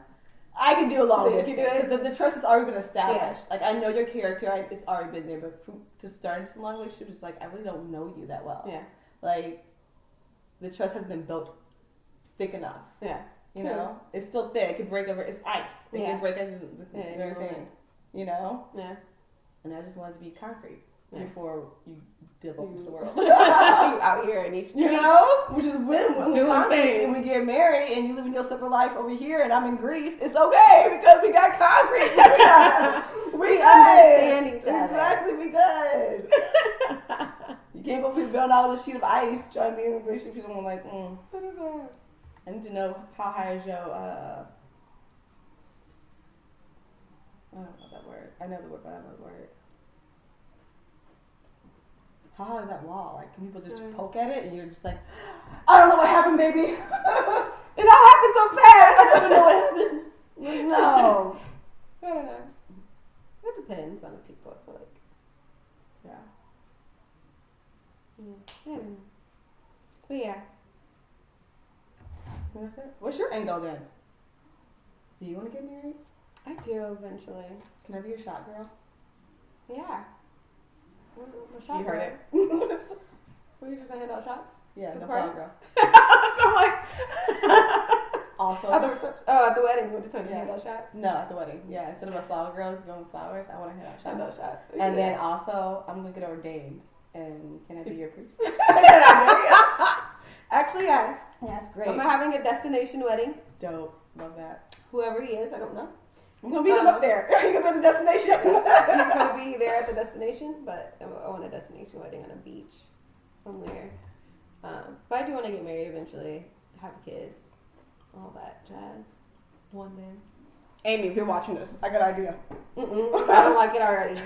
I can do a long distance because the trust has already been established. Yeah. Like I know your character, it's already been there. But to start a long relationship, it's like I really don't know you that well. Yeah. Like the trust has been built thick enough. Yeah. You know, it's still thick. It can break over. It's ice. It can break over everything. You know. Yeah. And I just wanted to be concrete before you dip up into the world. You out here in these streets. You know, which is when doing concrete and we get married and you live in your separate life over here and I'm in Greece. It's okay because we got concrete. We understand each other. Exactly, we good. You can't over here build out on a sheet of ice trying to be in a relationship. I'm like, what is that? I need to know how high is your, I don't know that word. I know the word, but I don't know the word. How high is that wall? Like, can people just poke at it and you're just like, I don't know what happened, baby. It all happened so fast. I don't know what happened. Like, no. It depends on the people, I feel like. Yeah. But yeah. That's it. What's your end goal then? Do you want to get married? I do eventually. Can I be your shot girl? Yeah. You heard it. Were you just gonna hand out shots? Yeah, no problem, girl. So I'm like, Also, at the wedding, we just want to hand out shots. No, at the wedding. Yeah, instead of a flower girl going flowers, I want to hand out shots. Hand out shots. And then also, I'm gonna get ordained. And can I be your priest? Actually, yes. That's great. I'm having a destination wedding. Dope. Love that. Whoever he is, I don't know. I'm gonna meet him up there. You're gonna be at the destination. He's gonna be there at the destination, but I want a destination wedding on a beach somewhere. But I do want to get married eventually, have kids, all that jazz. One day. Amy, if you're watching this, I got an idea. I don't like it already.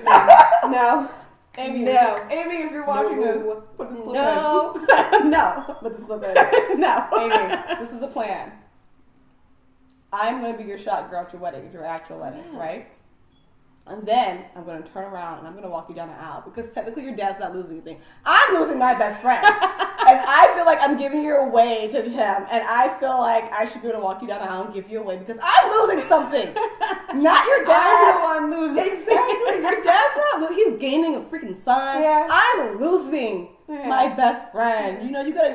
No. Amy, no. Amy, if you're watching this, put this clip in. No. Put this clip in. No. Amy, this is the plan. I'm going to be your shot girl at your wedding, your actual wedding, right? And then I'm going to turn around and I'm going to walk you down the aisle because technically your dad's not losing anything. I'm losing my best friend. And I feel like I'm giving you away to him. And I feel like I should be able to walk you down the aisle and give you away because I'm losing something. Not your dad. I'm the one losing. Exactly. Your dad's not losing. He's gaining a freaking son. Yeah. I'm losing my best friend. You know, you got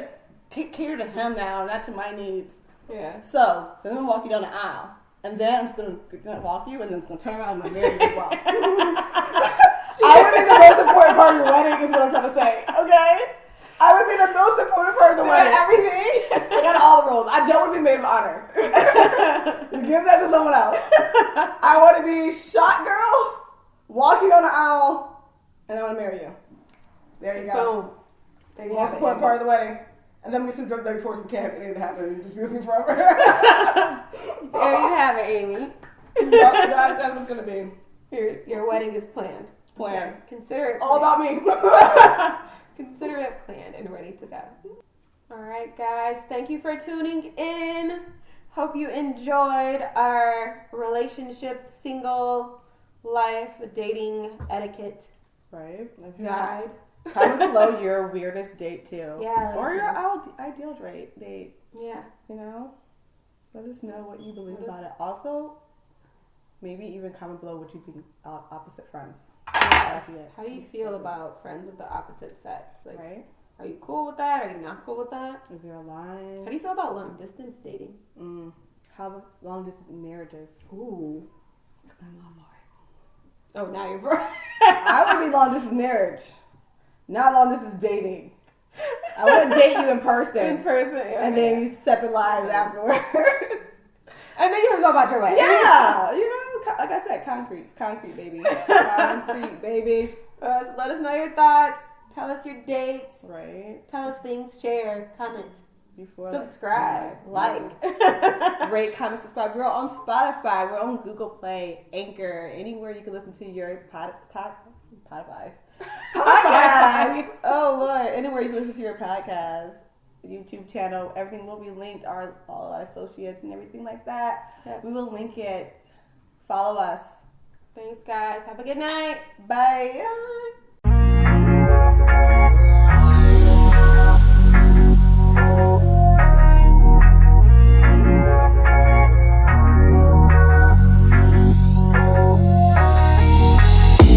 to cater to him now, not to my needs. Yeah. So then I'm going to walk you down the aisle. And then I'm just going to walk you, and then I'm just going to turn around and marry you as well. I would be the most important part of your wedding is what I'm trying to say, okay? I would be the most important part of the wedding. Everything. I got all the roles. I don't want to be maid of honor. Just give that to someone else. I want to be shot girl, walk you down the aisle, and I want to marry you. There you go. Boom. There you most important part of the wedding. And then we get some drunk before some can't anything happen. You just be with me forever. There you have it, Amy. That's what's going to be. Your wedding is planned. Planned. Yeah. Consider it all about me. Consider it planned and ready to go. All right, guys. Thank you for tuning in. Hope you enjoyed our relationship, single life, dating etiquette guide. Comment below your weirdest date too. Yeah. Or your ideal date. Yeah. You know? Let us know what you believe about it. Also, maybe even comment below what you think opposite friends. Yes. How do you feel about friends with the opposite sex? Like, are you cool with that? Are you not cool with that? Is there a line? How do you feel about long distance dating? How about long distance marriages? Ooh. Because I'm not married. Oh, now you're broke. I would be long distance marriage. Not long distance dating. I want to date you in person. And then you separate lives afterwards. And then you can go about your way. Yeah. You know, like I said, concrete baby. Concrete baby. Let us know your thoughts. Tell us your dates. Right. Tell us things. Share. Comment. Subscribe. Like. Rate, comment, subscribe. We're on Spotify. We're on Google Play, Anchor, anywhere you can listen to your podcast. Oh Lord, anywhere you can listen to your podcast, YouTube channel, everything will be linked. All our associates and everything like that. Yes. We will link it. Follow us. Thanks, guys. Have a good night. Bye.